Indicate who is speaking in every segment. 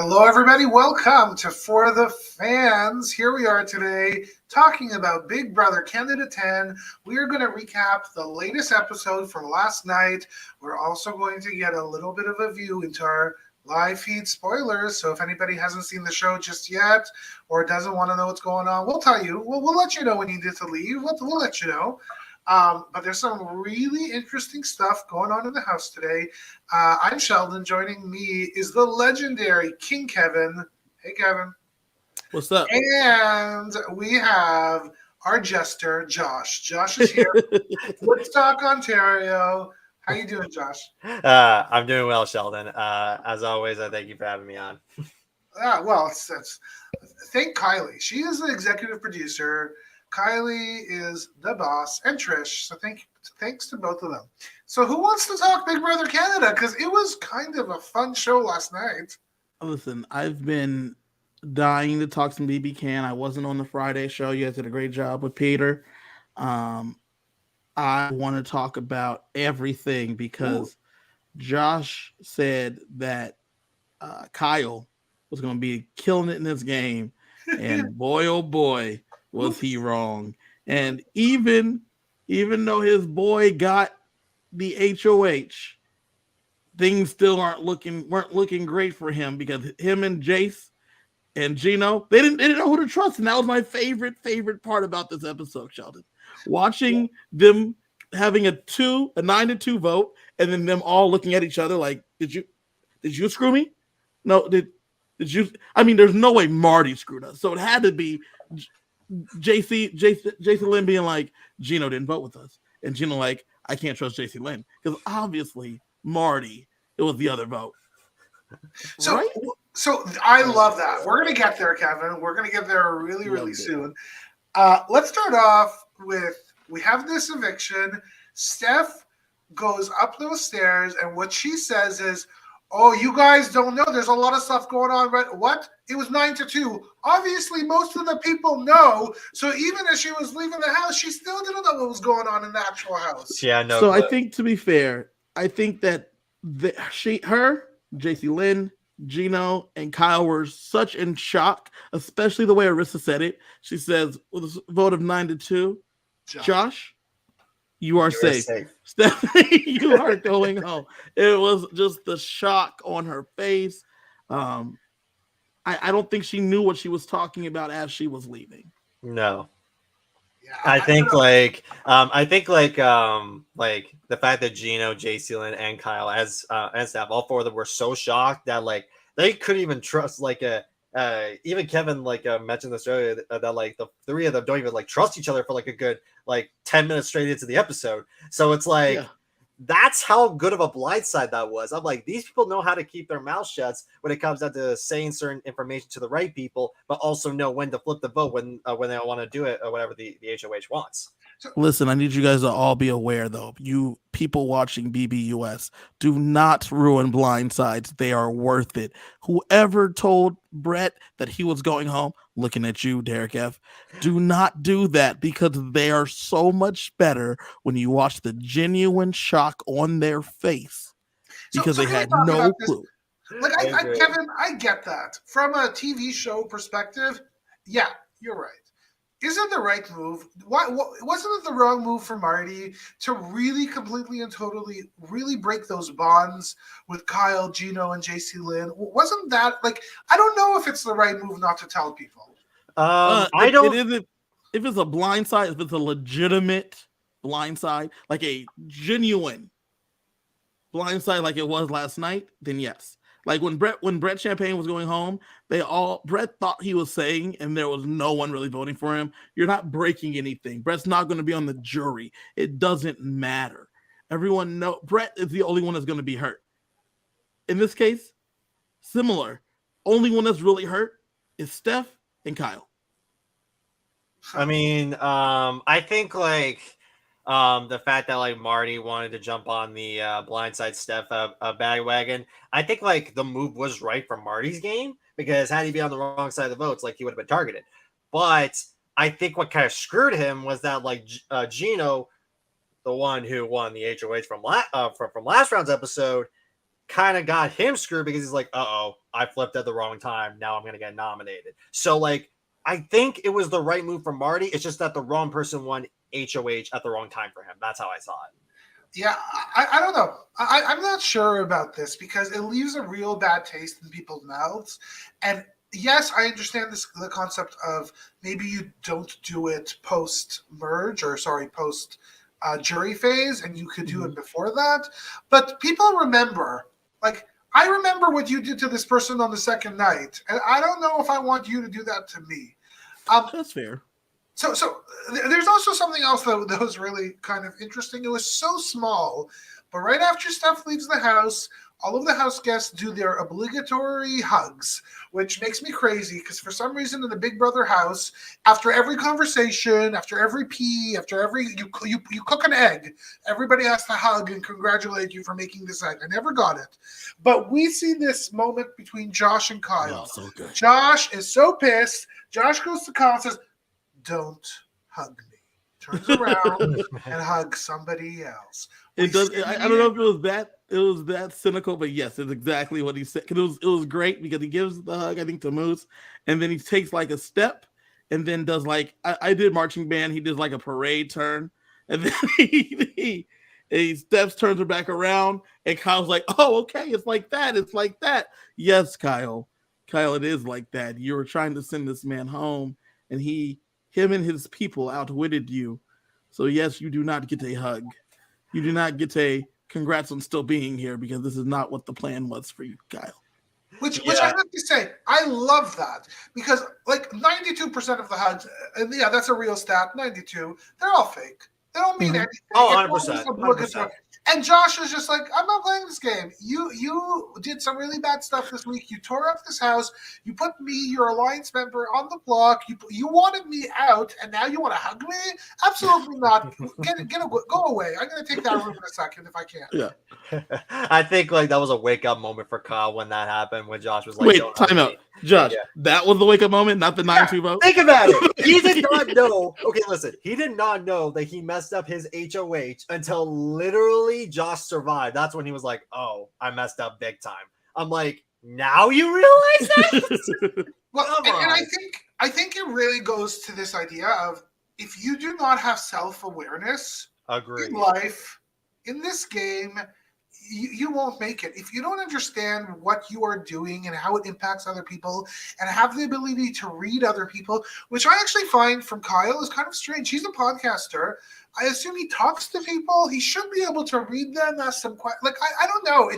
Speaker 1: Hello, everybody. Welcome to For the Fans. Here we are today talking about Big Brother Canada 10. We are going to recap the latest episode from last night. We're also going to get a little bit of a view into our live feed spoilers. So if anybody hasn't seen the show just yet or doesn't want to know what's going on, we'll tell you. We'll let you know when you need to leave. We'll let you know. But there's some really interesting stuff going on in the house today. I'm Sheldon. Joining me is the legendary King Kevin. Hey, Kevin.
Speaker 2: What's up?
Speaker 1: And we have our jester, Josh. Josh is here. Woodstock, Ontario. How you doing, Josh?
Speaker 3: I'm doing well, Sheldon. As always, I thank you for having me on.
Speaker 1: Well, thank Kylie. She is the executive producer. Kylie is the boss, and Trish. So thanks to both of them. So who wants to talk Big Brother Canada? Because it was kind of a fun show last night.
Speaker 2: Listen, I've been dying to talk some BB Can. I wasn't on the Friday show. You guys did a great job with Peter. I want to talk about everything because Josh said that Kyle was going to be killing it in this game. And boy, oh boy, was he wrong. And even though his boy got the HOH, things still weren't looking great for him because him and Jace and Gino, they didn't know who to trust. And that was my favorite part about this episode, Sheldon. Watching them having a 9-2 vote, and then them all looking at each other like, did you screw me? No, did you? I mean, there's no way Marty screwed us. So it had to be JC Lynn being like, Gino didn't vote with us. And Gino like, I can't trust JC Lynn. Because obviously Marty, it was the other vote.
Speaker 1: So,
Speaker 2: right?
Speaker 1: So I love that. We're going to get there, Kevin. We're going to get there really, really soon. Let's start off with, we have this eviction. Steph goes up those stairs, and what she says is, oh, you guys don't know. There's a lot of stuff going on. Right? What? It was 9-2. Obviously, most of the people know. So even as she was leaving the house, she still didn't know what was going on in the actual house.
Speaker 3: Yeah, no.
Speaker 2: So I think, to be fair, I think that JC Lynn, Gino, and Kyle were such in shock, especially the way Arissa said it. She says, with a vote of 9-2, Josh, you are safe. Stephanie, you are going home. It was just the shock on her face. I don't think she knew what she was talking about as she was leaving.
Speaker 3: No.
Speaker 1: Yeah,
Speaker 3: I think the fact that Gino, JC Lynn, and Kyle and Steph, all four of them were so shocked that like they couldn't even trust even Kevin mentioned this earlier that the three of them don't even trust each other for a good 10 minutes straight into the episode. So it's that's how good of a blindside that was. I'm like, these people know how to keep their mouth shut when it comes down to saying certain information to the right people, but also know when to flip the vote when they want to do it or whatever the HOH wants.
Speaker 2: Listen, I need you guys to all be aware, though. You people watching BBUS, do not ruin blindsides. They are worth it. Whoever told Brett that he was going home, looking at you, Derek F., do not do that because they are so much better when you watch the genuine shock on their face because they had no clue.
Speaker 1: Kevin, I get that. From a TV show perspective, yeah, you're right. Isn't the right move? Wasn't it the wrong move for Marty to really completely and totally really break those bonds with Kyle, Gino, and JC Lynn? Wasn't that I don't know if it's the right move not to tell people.
Speaker 2: I don't. If it's a blindside, if it's a legitimate blindside, like a genuine blindside, like it was last night, then yes. Like when Brett Champagne was going home, Brett thought he was saying, and there was no one really voting for him, you're not breaking anything. Brett's not going to be on the jury. It doesn't matter. Everyone knows Brett is the only one that's going to be hurt. In this case, similar. Only one that's really hurt is Steph and Kyle.
Speaker 3: I mean, I think the fact that Marty wanted to jump on the blindside Steph bandwagon, I think the move was right for Marty's game because had he been on the wrong side of the votes, he would have been targeted. But I think what kind of screwed him was that Gino, the one who won the HOH from last round's episode, kind of got him screwed because he's like, uh-oh, I flipped at the wrong time. Now I'm going to get nominated. So, like, I think it was the right move for Marty. It's just that the wrong person won HOH at the wrong time for him. That's how I saw it.
Speaker 1: Yeah, I don't know. I'm not sure about this because it leaves a real bad taste in people's mouths. And yes, I understand the concept of maybe you don't do it post jury phase, and you could do it before that. But people remember, like, I remember what you did to this person on the second night, and I don't know if I want you to do that to me.
Speaker 2: That's fair.
Speaker 1: So there's also something else that was really kind of interesting. It was so small, but right after Steph leaves the house, all of the house guests do their obligatory hugs, which makes me crazy because for some reason in the Big Brother house, after every conversation, after every pee, after every you cook an egg, everybody has to hug and congratulate you for making this egg. I never got it, but we see this moment between Josh and Kyle.
Speaker 2: Oh, so good.
Speaker 1: Josh is so pissed. Josh goes to Kyle and says, "Don't hug me." Turns around and hugs somebody else.
Speaker 2: It does. I don't know if it was that cynical, but yes, it's exactly what he said. 'Cause it was great because he gives the hug, I think, to Moose, and then he takes like a step, and then does like I did marching band. He did like a parade turn, and then he steps, turns her back around, and Kyle's like, "Oh, okay, it's like that. It's like that." Yes, Kyle, it is like that. You were trying to send this man home, and him and his people outwitted you. So yes, you do not get a hug. You do not get a congrats on still being here because this is not what the plan was for you, Kyle.
Speaker 1: Which I have to say, I love that because like 92% of the hugs, and yeah, that's a real stat, 92, they're all fake. They don't mean anything.
Speaker 3: Oh, 100%. 100%.
Speaker 1: And Josh is just like, I'm not playing this game. You did some really bad stuff this week. You tore up this house. You put me, your alliance member, on the block. You wanted me out, and now you want to hug me? Absolutely not. Go away. I'm going to take that room in a second if I can.
Speaker 2: Yeah.
Speaker 3: I think like that was a wake up moment for Kyle when that happened. When Josh was like,
Speaker 2: "Wait, time out, Josh." Yeah. That was the wake up moment, not the 9-2 vote.
Speaker 3: Think about it. He did not know. Okay, listen. He did not know that he messed up his HOH until literally Josh survived. That's when he was like, "Oh, I messed up big time." I'm like, now you realize that?
Speaker 1: Well, and I think it really goes to this idea of if you do not have self-awareness in life, in this game, you won't make it. If you don't understand what you are doing and how it impacts other people and have the ability to read other people, which I actually find from Kyle is kind of strange. He's a podcaster. I assume he talks to people. He should be able to read them, ask some questions. Like, I don't know.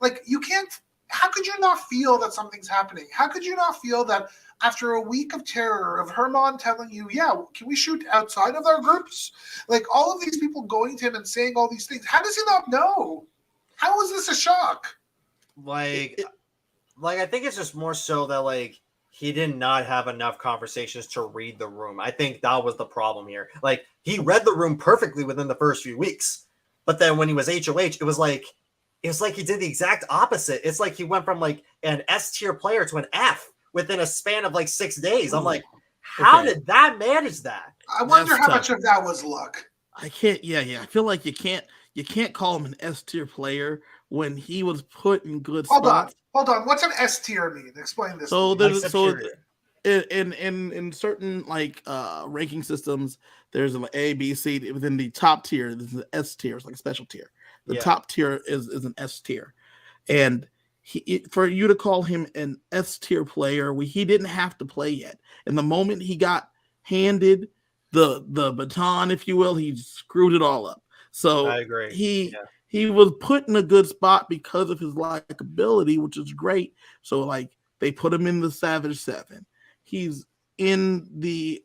Speaker 1: Like, you can't. How could you not feel that something's happening? How could you not feel that after a week of terror of Herman telling you, yeah, can we shoot outside of our groups? Like, all of these people going to him and saying all these things. How does he not know? How is this a shock?
Speaker 3: Like I think it's just more so that like he did not have enough conversations to read the room. I think that was the problem here. Like he read the room perfectly within the first few weeks, but then when he was HOH, it was like he did the exact opposite. It's like he went from like an S tier player to an F within a span of like 6 days. I'm like, how did that manage that?
Speaker 1: I wonder how much of that was luck.
Speaker 2: I can't. Yeah. I feel like you can't call him an S tier player when he was put in good spots.
Speaker 1: Hold on. What's an S tier mean? Explain this.
Speaker 2: So in certain like ranking systems, there's an A, B, C. Within the top tier, there's an S tier. It's like a special tier. The top tier is an S tier, and for you to call him an S tier player, he didn't have to play yet. And the moment he got handed the baton, if you will, he screwed it all up. So
Speaker 3: I agree.
Speaker 2: He was put in a good spot because of his likability, which is great. So like they put him in the Savage 7. He's in the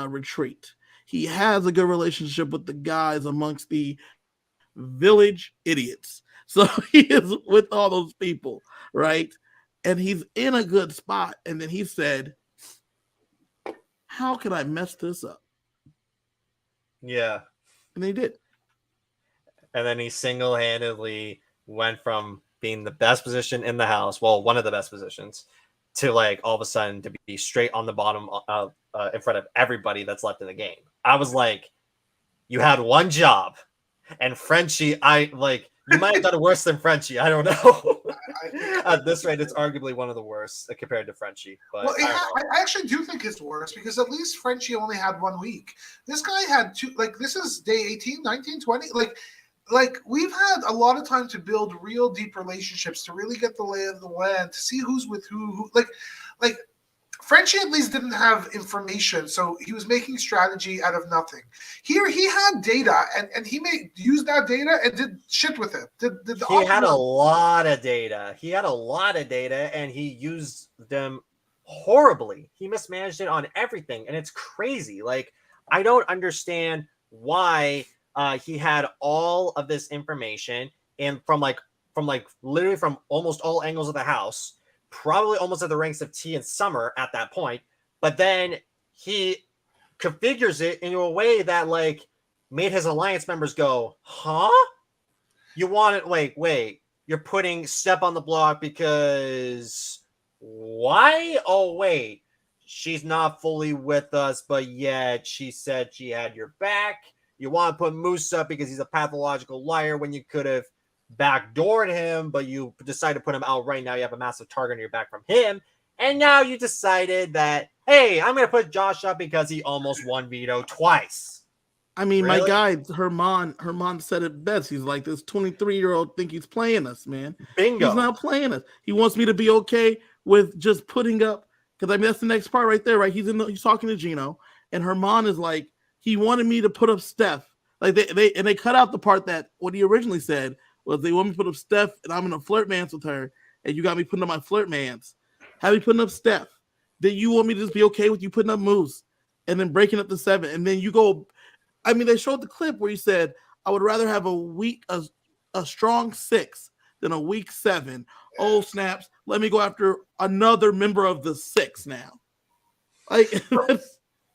Speaker 2: retreat. He has a good relationship with the guys amongst the village idiots. So he is with all those people, right? And he's in a good spot. And then he said, how can I mess this up?
Speaker 3: Yeah.
Speaker 2: And they did.
Speaker 3: And then he single-handedly went from being the best position in the house, well, one of the best positions, to like all of a sudden to be straight on the bottom in front of everybody that's left in the game. I was like, you had one job. And Frenchie, You might have done it worse than Frenchie. I don't know.
Speaker 1: I think
Speaker 3: At this rate, it's arguably one of the worst compared to Frenchie. But
Speaker 1: well,
Speaker 3: I don't know.
Speaker 1: I actually do think it's worse because at least Frenchie only had 1 week. This guy had two. Like this is day 18, 19, 20. Like we've had a lot of time to build real deep relationships, to really get the lay of the land, to see who's with who. Like Frenchie at least didn't have information, so he was making strategy out of nothing. Here he had data, and he used that data and did shit with it.
Speaker 3: He had a lot of data. And he used them horribly. He mismanaged it on everything, and it's crazy. Like, I don't understand why he had all of this information and from literally from almost all angles of the house, probably almost at the ranks of T and Summer at that point, but then he configures it in a way that like made his alliance members go, huh? You want it? Wait, you're putting Step on the block because why? Oh, wait, she's not fully with us, but yet she said she had your back. You want to put Moose up because he's a pathological liar when you could have backdoored him, but you decided to put him out right now. You have a massive target on your back from him. And now you decided that, hey, I'm going to put Josh up because he almost won veto twice.
Speaker 2: I mean,
Speaker 3: Really?
Speaker 2: my guy, Herman said it best. He's like, this 23-year-old think he's playing us, man.
Speaker 3: Bingo.
Speaker 2: He's not playing us. He wants me to be okay with just putting up, because I mean, that's the next part right there, right? He's talking to Gino, and Herman is like, he wanted me to put up Steph. Like they cut out the part that what he originally said was they want me to put up Steph, and I'm gonna flirt mans with her, and you got me putting up my flirt mans. Have me putting up Steph. Then you want me to just be okay with you putting up Moose, and then breaking up the 7, and then you go. I mean, they showed the clip where he said, "I would rather have a strong 6 than a weak 7." Oh snaps! Let me go after another member of the 6 now. Like,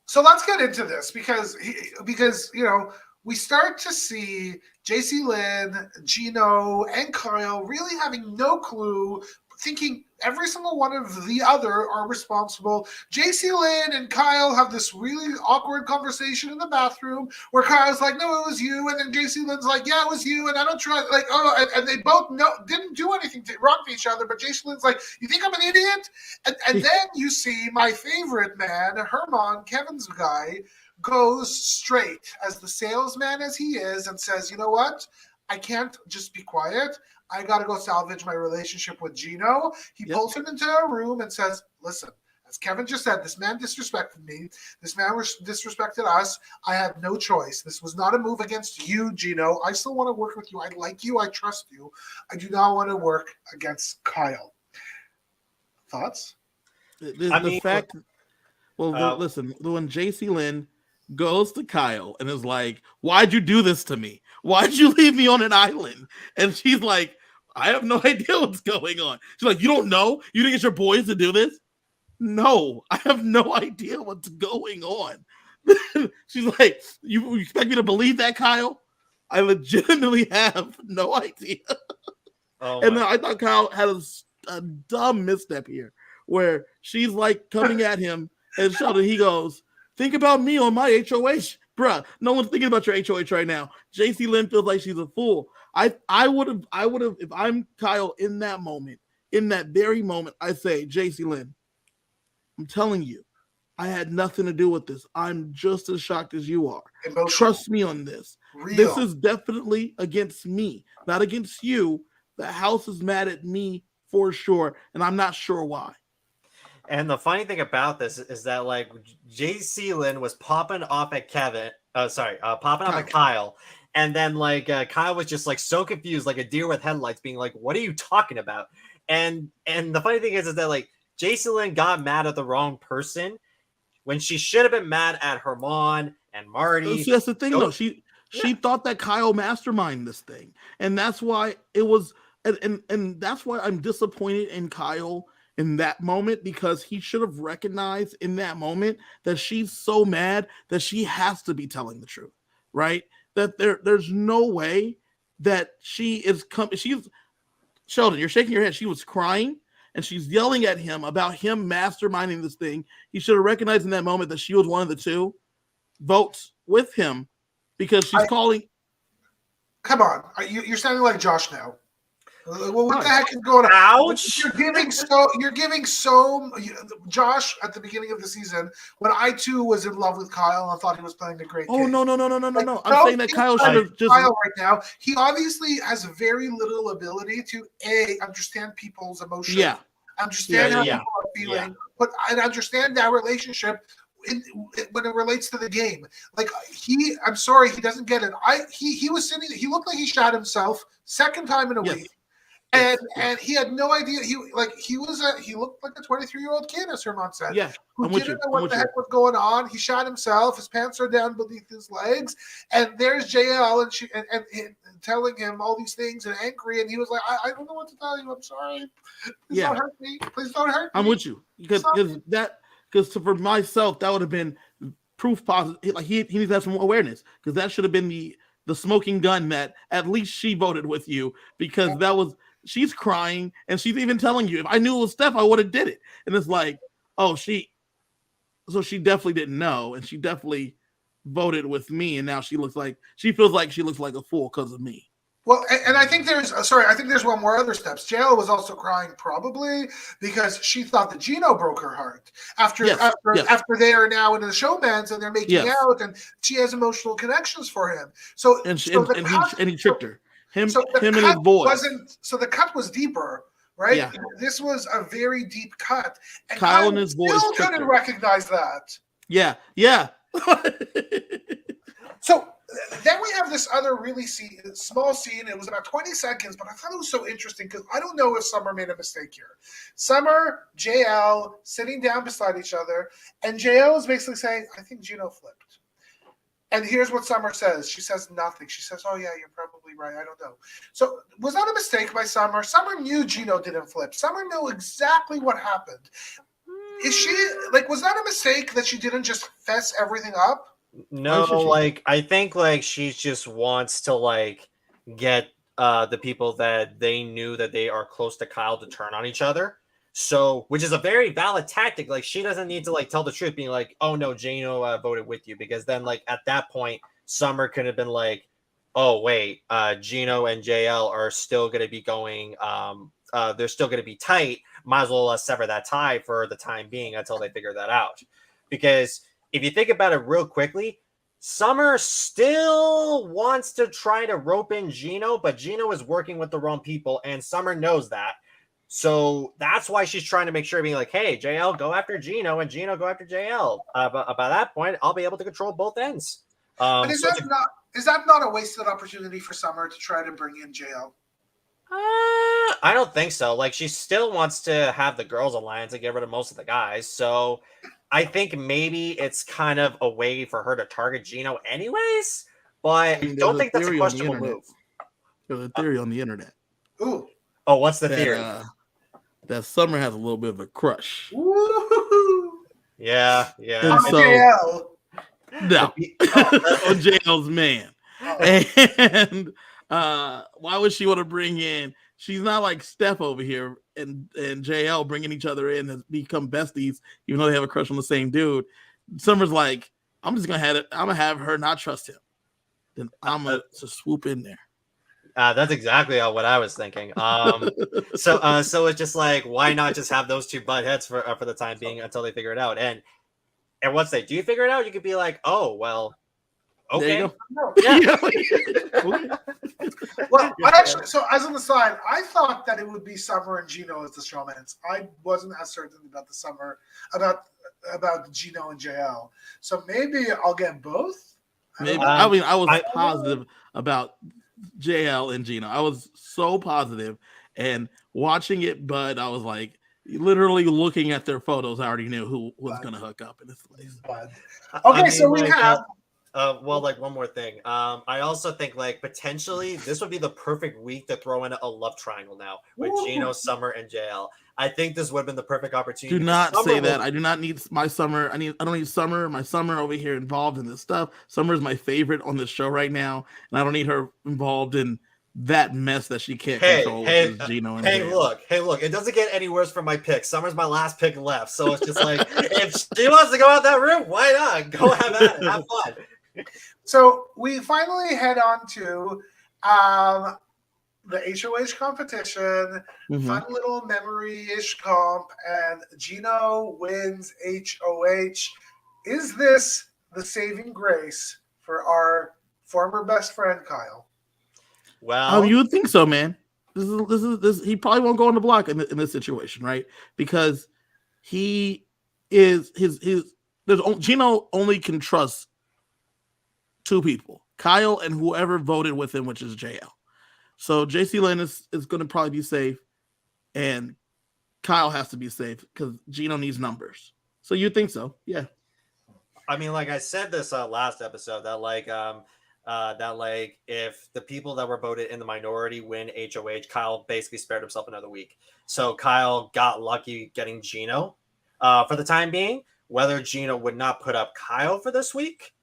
Speaker 1: so let's get into this because you know we start to see JC Lynn, Gino, and Kyle really having no clue, thinking every single one of the other are responsible. JC Lynn and Kyle have this really awkward conversation in the bathroom where Kyle's like, no, it was you. And then JC Lynn's like, yeah, it was you. And I don't try, like, oh, and they both didn't do anything wrong to each other. But JC Lynn's like, you think I'm an idiot? And then you see my favorite man, Herman, Kevin's guy, goes straight as the salesman as he is and says, you know what? I can't just be quiet. I got to go salvage my relationship with Gino. He pulls him into a room and says, listen, as Kevin just said, this man disrespected me. This man disrespected us. I had no choice. This was not a move against you, Gino. I still want to work with you. I like you. I trust you. I do not want to work against Kyle. Thoughts?
Speaker 2: Listen, when JC Lynn goes to Kyle and is like, why'd you do this to me? Why'd you leave me on an island? And she's like, I have no idea what's going on. She's like, you don't know? You didn't get your boys to do this? No, I have no idea what's going on. She's like, you expect me to believe that, Kyle? I legitimately have no idea. And then I thought Kyle had a dumb misstep here where she's like coming at him and Sheldon, he goes, think about me on my HOH. Bruh, no one's thinking about your HOH right now. JC Lynn feels like she's a fool. I would have, if I'm Kyle in that moment, in that very moment, I say, JC Lynn, I'm telling you, I had nothing to do with this. I'm just as shocked as you are.
Speaker 1: Emotional.
Speaker 2: Trust me on this.
Speaker 1: Real.
Speaker 2: This is definitely against me, not against you. The house is mad at me for sure, and I'm not sure why.
Speaker 3: And the funny thing about this is that like JC Lynn was popping off at popping off at Kyle. And then like Kyle was just like so confused, like a deer with headlights, being like, what are you talking about? And the funny thing is that like JC Lynn got mad at the wrong person when she should have been mad at Herman and Marty.
Speaker 2: See, that's the thing though. She thought that Kyle masterminded this thing. And that's why it was and that's why I'm disappointed in Kyle in that moment, because he should have recognized in that moment that she's so mad that she has to be telling the truth, right? That there's no way that she's Sheldon, you're shaking your head. She was crying and she's yelling at him about him masterminding this thing. He should have recognized in that moment that she was one of the two votes with him because she's calling.
Speaker 1: Come on, you're sounding like Josh now. What the heck is going on?
Speaker 3: Ouch!
Speaker 1: You're giving Josh at the beginning of the season when I too was in love with Kyle and thought he was playing a great game.
Speaker 2: No.
Speaker 1: Like,
Speaker 2: I'm saying that Kyle should have just.
Speaker 1: Kyle right now, he obviously has very little ability to understand people's emotions.
Speaker 2: Yeah.
Speaker 1: Understand how people are feeling, and understand that relationship when it relates to the game. Like I'm sorry, he doesn't get it. He was sitting. He looked like he shot himself second time in a week. And he had no idea. He looked like a 23-year-old kid, as Herman said.
Speaker 2: Yeah,
Speaker 1: who didn't know what the heck was going on. He shot himself. His pants are down beneath his legs, and there's JL and telling him all these things and angry, and he was like, "I don't know what to tell you. I'm sorry. Please don't hurt me. Please don't hurt me."
Speaker 2: I'm with you because for myself that would have been proof positive. Like he needs to have some awareness because that should have been the smoking gun that at least she voted with you because that was. She's crying and she's even telling you, if I knew it was Steph, I would have did it. And it's like, so she definitely didn't know, and she definitely voted with me, and now she feels like she looks like a fool because of me.
Speaker 1: Well, and I think there's one more other steps. JL was also crying probably because she thought that Gino broke her heart after they are now in the showmans and they're making out, and she has emotional connections for him. So
Speaker 2: he tricked her. Him and his voice.
Speaker 1: The cut was deeper, right?
Speaker 2: Yeah.
Speaker 1: This was a very deep cut. And
Speaker 2: Kyle and his voice
Speaker 1: still couldn't recognize that.
Speaker 2: Yeah.
Speaker 1: So then we have this other really small scene. It was about 20 seconds, but I thought it was so interesting because I don't know if Summer made a mistake here. Summer, JL, sitting down beside each other, and JL is basically saying, I think Gino flipped. And here's what Summer says. She says nothing. She says, oh, yeah, you're probably right. I don't know. So was that a mistake by Summer? Summer knew Gino didn't flip. Summer knew exactly what happened. Was that a mistake that she didn't just fess everything up?
Speaker 3: No, I think she just wants to get the people that they knew that they are close to Kyle to turn on each other. So, which is a very valid tactic. She doesn't need to tell the truth, being like, "Oh no, Gino voted with you," because then at that point, Summer could have been like, "Oh wait, Gino and JL are still going to be going. They're still going to be tight. Might as well sever that tie for the time being until they figure that out." Because if you think about it real quickly, Summer still wants to try to rope in Gino, but Gino is working with the wrong people, and Summer knows that. So that's why she's trying to make sure, being like, hey, JL, go after Gino, and Gino, go after JL. By that point, I'll be able to control both ends.
Speaker 1: But is that not a wasted opportunity for Summer to try to bring in JL?
Speaker 3: I don't think so. She still wants to have the girls' alliance and get rid of most of the guys. So I think maybe it's kind of a way for her to target Gino anyways. But I don't think that's a questionable move.
Speaker 2: There's a theory on the internet.
Speaker 1: Ooh.
Speaker 3: Oh, what's the theory?
Speaker 2: That Summer has a little bit of a crush.
Speaker 1: Woo-hoo.
Speaker 3: Yeah.
Speaker 1: On JL.
Speaker 2: No. On JL's man. And why would she want to bring in? She's not like Steph over here and JL bringing each other in and become besties, even though they have a crush on the same dude. Summer's like, I'm gonna have her not trust him. Then I'm gonna swoop in there.
Speaker 3: That's exactly what I was thinking. So it's just why not just have those two butt heads for the time being until they figure it out? And once they do figure it out, you could be like, oh well, okay,
Speaker 1: yeah. Well, actually, so as an aside, I thought that it would be Summer and Gino as the showmans. I wasn't as certain about the Summer about Gino and JL. So maybe I'll get both.
Speaker 2: Maybe I was positive about JL and Gino. I was so positive, and watching it, but I was like, literally looking at their photos, I already knew who was going to hook up in this place.
Speaker 1: Okay, so we have.
Speaker 3: One more thing. I also think potentially this would be the perfect week to throw in a love triangle now with Gino, Summer, and JL. I think this would have been the perfect opportunity.
Speaker 2: Do not say that. I do not need my Summer. I don't need Summer. My Summer over here involved in this stuff. Summer is my favorite on this show right now, and I don't need her involved in that mess that she can't control. With Gino and JL.
Speaker 3: Look. It doesn't get any worse for my pick. Summer's my last pick left, so it's just if she wants to go out that route, why not? Go have fun.
Speaker 1: So we finally head on to The HOH competition,
Speaker 2: Mhm.
Speaker 1: fun little memory-ish comp, and Gino wins HOH. Is this the saving grace for our former best friend Kyle?
Speaker 3: Well,
Speaker 2: You would think so, man. This. He probably won't go on the block in this situation, right? Because he is his. Gino only can trust two people, Kyle and whoever voted with him, which is JL. So JC Lynn is going to probably be safe, and Kyle has to be safe because Gino needs numbers. So you think so? Yeah.
Speaker 3: I mean, like I said this last episode, that if the people that were voted in the minority win HOH, Kyle basically spared himself another week. So Kyle got lucky getting Gino for the time being. Whether Gino would not put up Kyle for this week,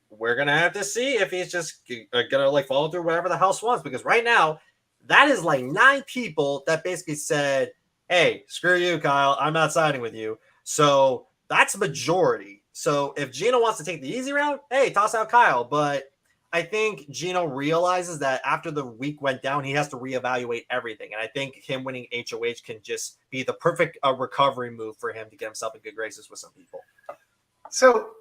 Speaker 3: we're gonna have to see if he's just gonna like follow through whatever the house wants. Because right now, that is like 9 people that basically said, "Hey, screw you, Kyle. I'm not siding with you." So that's a majority. So if Gino wants to take the easy route, hey, toss out Kyle. But I think Gino realizes that after the week went down, he has to reevaluate everything. And I think him winning HOH can just be the perfect recovery move for him to get himself in good graces with some people.
Speaker 1: So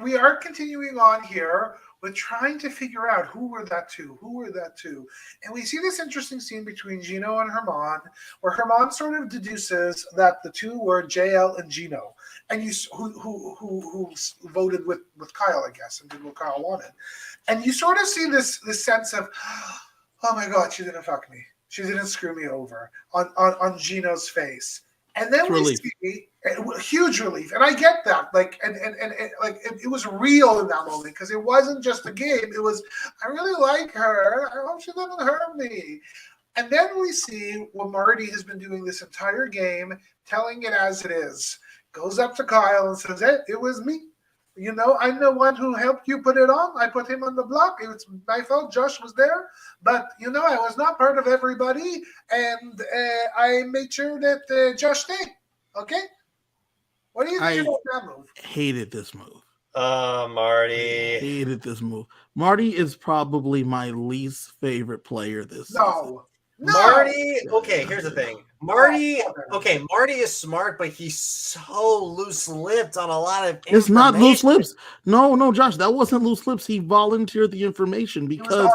Speaker 1: we are continuing on here with trying to figure out who were that two, and we see this interesting scene between Gino and Herman, where Herman sort of deduces that the two were JL and Gino, and who voted with Kyle, I guess, and did what Kyle wanted, and you sort of see this sense of, oh my God, she didn't fuck me, she didn't screw me over on Gino's face. And then we see huge relief, and I get that. Like, and like it was real in that moment because it wasn't just a game. It was, I really like her. I hope she doesn't hurt me. And then we see what Marty has been doing this entire game, telling it as it is. Goes up to Kyle and says, "Hey, it was me. You know, I'm the one who helped you put it on. I put him on the block. It was my fault. Josh was there. But, you know, I was not part of everybody. And I made sure that Josh stayed. Okay? What do you think about that move?"
Speaker 2: Hated this move.
Speaker 3: Marty.
Speaker 2: Hated this move. Marty is probably my least favorite player this season.
Speaker 3: Marty, okay, here's the thing. Marty is smart, but he's so loose-lipped on a lot of information.
Speaker 2: It's not loose lips. No, Josh, that wasn't loose lips. He volunteered the information because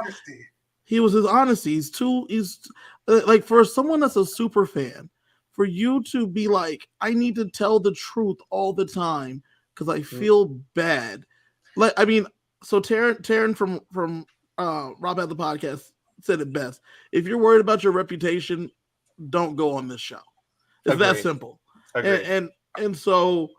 Speaker 2: he was his honesty. He's like, for someone that's a super fan, for you to be like, I need to tell the truth all the time because I feel bad. Like, I mean, so Taryn from Rob Had the Podcast said it best. If you're worried about your reputation, don't go on this show. It's that simple. And so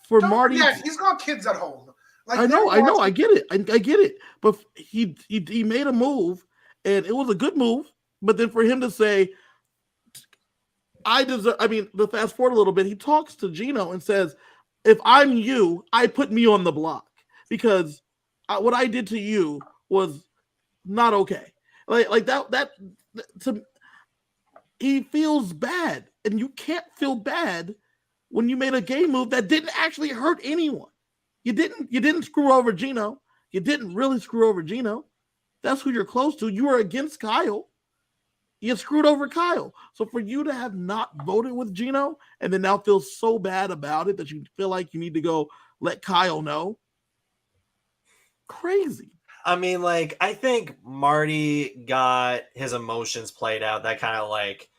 Speaker 2: for Marty,
Speaker 1: he's got kids at home. Like,
Speaker 2: I know. I get it. I get it. But he made a move, and it was a good move. But then for him to say, I deserve. I mean, the fast forward a little bit, he talks to Gino and says, "If I'm you, I put me on the block because what I did to you was not okay." Like that he feels bad, and you can't feel bad when you made a game move that didn't actually hurt anyone. You didn't screw over Gino. You didn't really screw over Gino. That's who you're close to. You were against Kyle. You screwed over Kyle. So for you to have not voted with Gino and then now feel so bad about it that you feel like you need to go let Kyle know, crazy.
Speaker 3: I mean, like, I think Marty got his emotions played out. That kind of like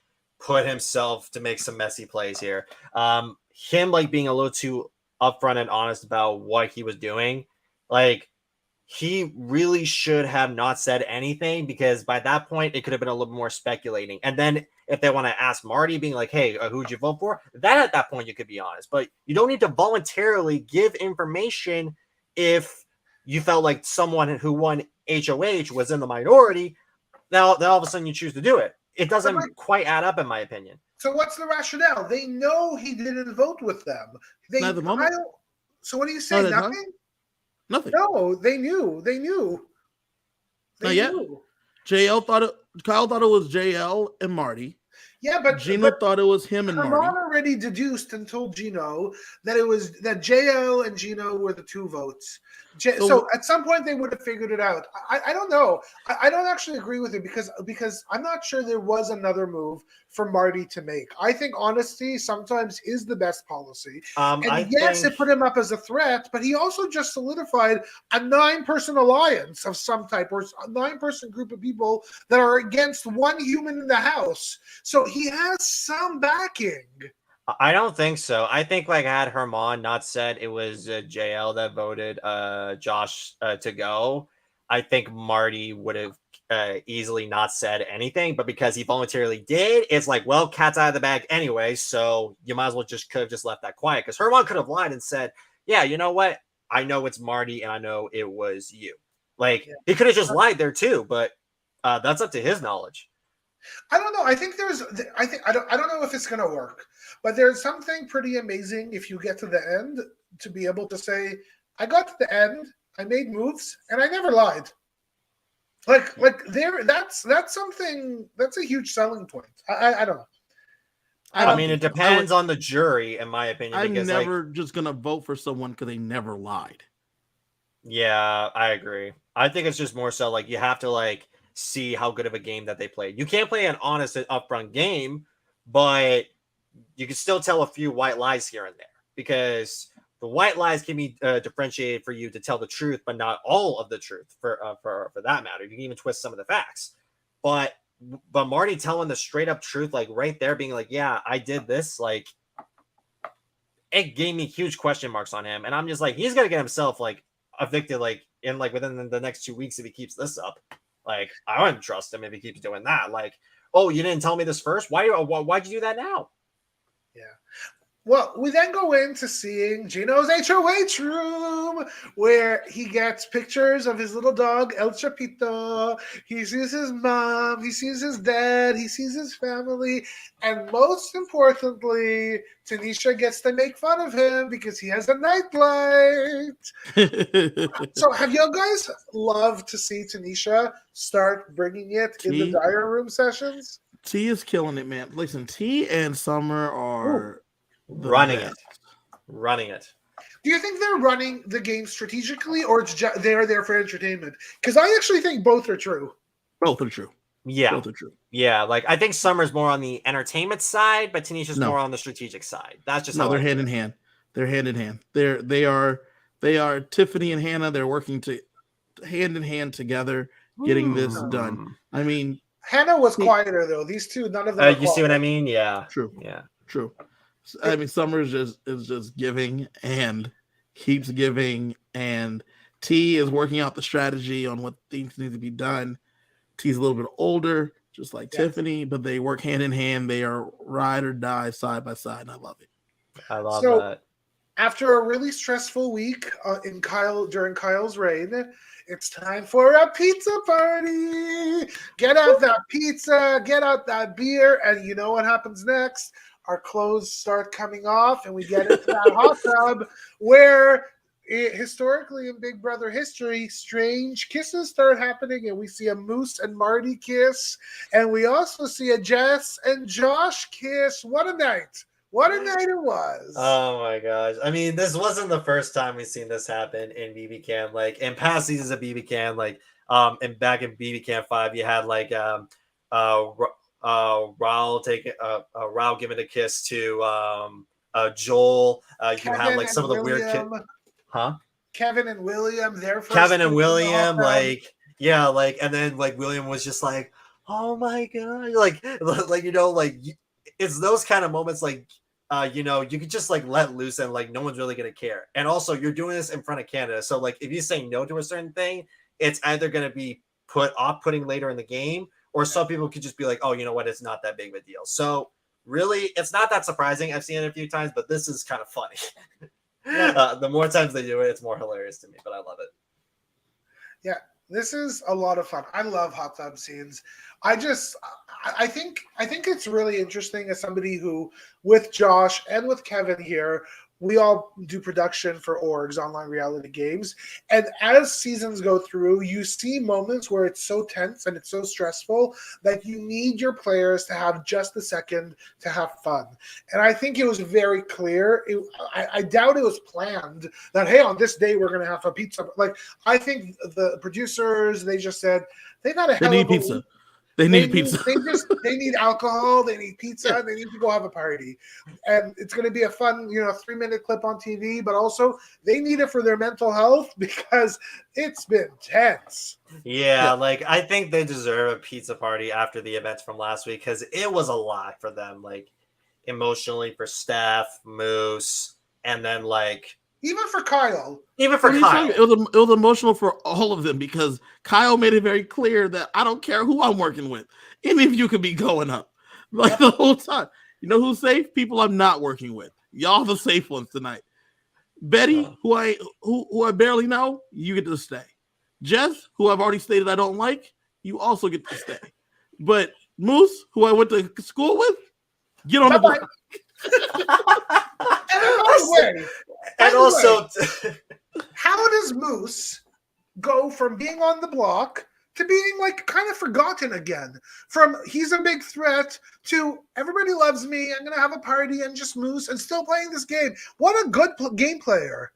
Speaker 3: put himself to make some messy plays here. Him like being a little too upfront and honest about what he was doing. Like, he really should have not said anything because by that point it could have been a little more speculating. And then if they want to ask Marty, being like, "Hey, who'd you vote for?" Then at that point you could be honest. But you don't need to voluntarily give information if you felt like someone who won HOH was in the minority. Now, then all of a sudden you choose to do it. It doesn't quite add up, in my opinion.
Speaker 1: So what's the rationale? They know he didn't vote with them. So what do you say? Nothing?
Speaker 2: Nothing.
Speaker 1: No, they knew.
Speaker 2: Not yet. Kyle thought it was JL and Marty.
Speaker 1: Yeah, but
Speaker 2: Gino thought it was him and
Speaker 1: Herman
Speaker 2: Marty.
Speaker 1: already deduced and told Gino that it was that JL and Gino were the two votes. So at some point they would have figured it out. I don't know. I don't actually agree with it because I'm not sure there was another move for Marty to make. I think honesty sometimes is the best policy. And yes, it put him up as a threat, but he also just solidified a 9-person alliance of some type, or a 9-person group of people that are against one human in the house. So he has some backing.
Speaker 3: I don't think so. I think like had Herman not said it was JL that voted Josh to go, I think Marty would have easily not said anything. But because he voluntarily did, it's like, well, cat's out of the bag anyway. So you might as well could have just left that quiet, because Herman could have lied and said, yeah, you know what? I know it's Marty and I know it was you. Like he could have just lied there too, but that's up to his knowledge.
Speaker 1: I don't know. I don't know if it's going to work, but there's something pretty amazing if you get to the end to be able to say, I got to the end, I made moves, and I never lied. Like that's something that's a huge selling point. I don't know.
Speaker 3: I mean, it depends on the jury, in my opinion.
Speaker 2: I'm
Speaker 3: because,
Speaker 2: never just gonna vote for someone because they never lied.
Speaker 3: Yeah, I agree. I think it's just more so like you have to like see how good of a game that they played. You can't play an honest and upfront game, but you can still tell a few white lies here and there, because the white lies can be differentiated for you to tell the truth, but not all of the truth for that matter. You can even twist some of the facts, but Marty telling the straight up truth, like right there, being like, yeah, I did this, like it gave me huge question marks on him. And I'm just like, he's gonna get himself like evicted like in like within the next 2 weeks if he keeps this up. Like, I wouldn't trust him if he keeps doing that. Like, oh, you didn't tell me this first? Why'd you do that now?
Speaker 1: Yeah. Well, we then go into seeing Gino's HOH room, where he gets pictures of his little dog, El Chapito. He sees his mom, he sees his dad, he sees his family, and most importantly, Tanisha gets to make fun of him because he has a nightlight. So have you guys loved to see Tanisha start bringing it in the diary room sessions?
Speaker 2: T is killing it, man. Listen, T and Summer are...
Speaker 3: running it.
Speaker 1: Do you think they're running the game strategically, or it's they're there for entertainment? Because I actually think both are true.
Speaker 2: Both are true.
Speaker 3: Yeah,
Speaker 2: both are true.
Speaker 3: Yeah, like I think Summer's more on the entertainment side, but Tanisha's more on the strategic side. That's just
Speaker 2: they're hand in hand. They're hand in hand. They are Tiffany and Hannah. They're working hand in hand together, getting this done. I mean,
Speaker 1: Hannah was quieter though. These two, none of them.
Speaker 3: You see what I mean? Yeah.
Speaker 2: True.
Speaker 3: Yeah.
Speaker 2: True. I mean, Summer is just giving and keeps giving, and T is working out the strategy on what things need to be done. T's a little bit older, just like Tiffany, but they work hand in hand. They are ride or die, side by side, and I love it.
Speaker 3: I love that.
Speaker 1: After a really stressful week during Kyle's reign, it's time for a pizza party. Get out that pizza, get out that beer, and you know what happens next? Our clothes start coming off, and we get into that hot tub where historically in Big Brother history, strange kisses start happening, and we see a Moose and Marty kiss, and we also see a Jess and Josh kiss. What a night! What a night it was!
Speaker 3: Oh my gosh! I mean, this wasn't the first time we've seen this happen in BB Can. Like in past seasons of BB Can, like and back in BB Can 5, you had like Raul giving a kiss to Joel. You had like some of the weird kids. Huh?
Speaker 1: Kevin and William, their first
Speaker 3: Kevin and William, like, yeah, like, and then like William was just like, oh my god, like you know, like it's those kind of moments, like you know, you could just like let loose and like no one's really gonna care. And also you're doing this in front of Canada, so like if you say no to a certain thing, it's either gonna be putting later in the game, or some people could just be like, oh, you know what, it's not that big of a deal. So really, it's not that surprising. I've seen it a few times, but this is kind of funny. The more times they do it, it's more hilarious to me, but I love it.
Speaker 1: Yeah, this is a lot of fun. I love hot tub scenes. I think it's really interesting as somebody who, with Josh and with Kevin here, we all do production for orgs, online reality games. And as seasons go through, you see moments where it's so tense and it's so stressful that you need your players to have just a second to have fun. And I think it was very clear. I doubt it was planned that, hey, on this day, we're going to have a pizza. Like, I think the producers, they just said, they've had a hell
Speaker 2: need
Speaker 1: of a
Speaker 2: pizza.
Speaker 1: week.
Speaker 2: They need pizza.
Speaker 1: They need alcohol. They need pizza. Yeah. They need to go have a party, and it's going to be a fun, 3-minute clip on TV. But also, they need it for their mental health because it's been tense.
Speaker 3: Yeah, like I think they deserve a pizza party after the events from last week because it was a lot for them, like emotionally for Steph, Moose, and then like.
Speaker 1: Even for Kyle.
Speaker 2: It was emotional for all of them because Kyle made it very clear that I don't care who I'm working with. Any of you could be going up. Like the whole time. You know who's safe? People I'm not working with. Y'all the safe ones tonight. Betty, who I barely know, you get to stay. Jess, who I've already stated I don't like, you also get to stay. But Moose, who I went to school with, get on the block.
Speaker 1: And also, how does Moose go from being on the block to being like kind of forgotten again? From he's a big threat to everybody loves me, I'm gonna have a party and just Moose and still playing this game. What a good game player.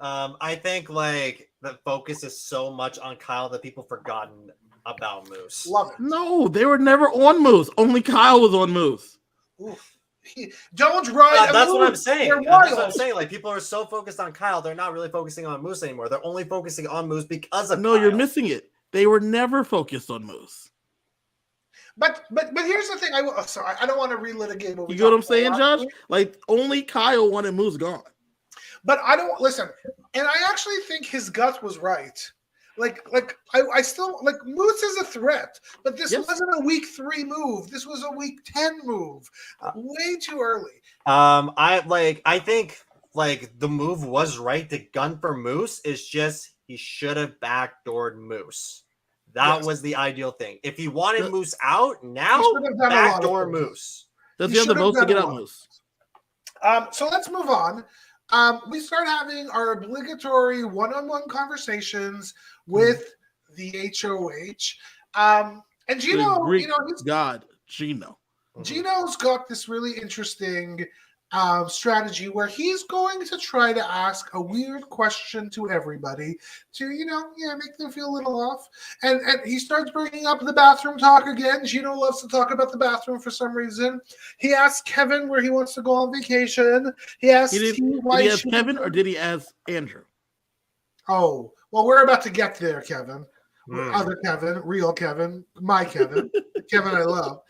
Speaker 3: I think like the focus is so much on Kyle that people forgotten about Moose.
Speaker 1: Love it.
Speaker 2: No, they were never on Moose. Only Kyle was on Moose.
Speaker 1: Oof. Don't ride.
Speaker 3: That's what I'm saying. That's what I'm saying. Like people are so focused on Kyle, they're not really focusing on Moose anymore. They're only focusing on Moose because of.
Speaker 2: No,
Speaker 3: Kyle.
Speaker 2: You're missing it. They were never focused on Moose.
Speaker 1: But here's the thing. I don't want to relitigate.
Speaker 2: You get what I'm saying, Josh? Like only Kyle wanted Moose gone.
Speaker 1: But I don't listen, and I actually think his gut was right. I still like Moose is a threat, but this wasn't a week 3 move. This was a week 10 move. Way too early.
Speaker 3: I think like the move was right. The gun for Moose is just he should have backdoored Moose. That was the ideal thing. If he wanted Moose out, now backdoor Moose.
Speaker 2: Does he have the votes to get out Moose?
Speaker 1: So let's move on. We start having our obligatory one-on-one conversations with the HOH. And Gino,
Speaker 2: Gino.
Speaker 1: Gino's got this really interesting strategy where he's going to try to ask a weird question to everybody to, make them feel a little off. And he starts bringing up the bathroom talk again. Gino loves to talk about the bathroom for some reason. He asked Kevin where he wants to go on vacation. He asked
Speaker 2: did he ask Kevin or did he ask Andrew?
Speaker 1: Oh, well, we're about to get there, Kevin. Other Kevin, real Kevin, my Kevin, Kevin I love.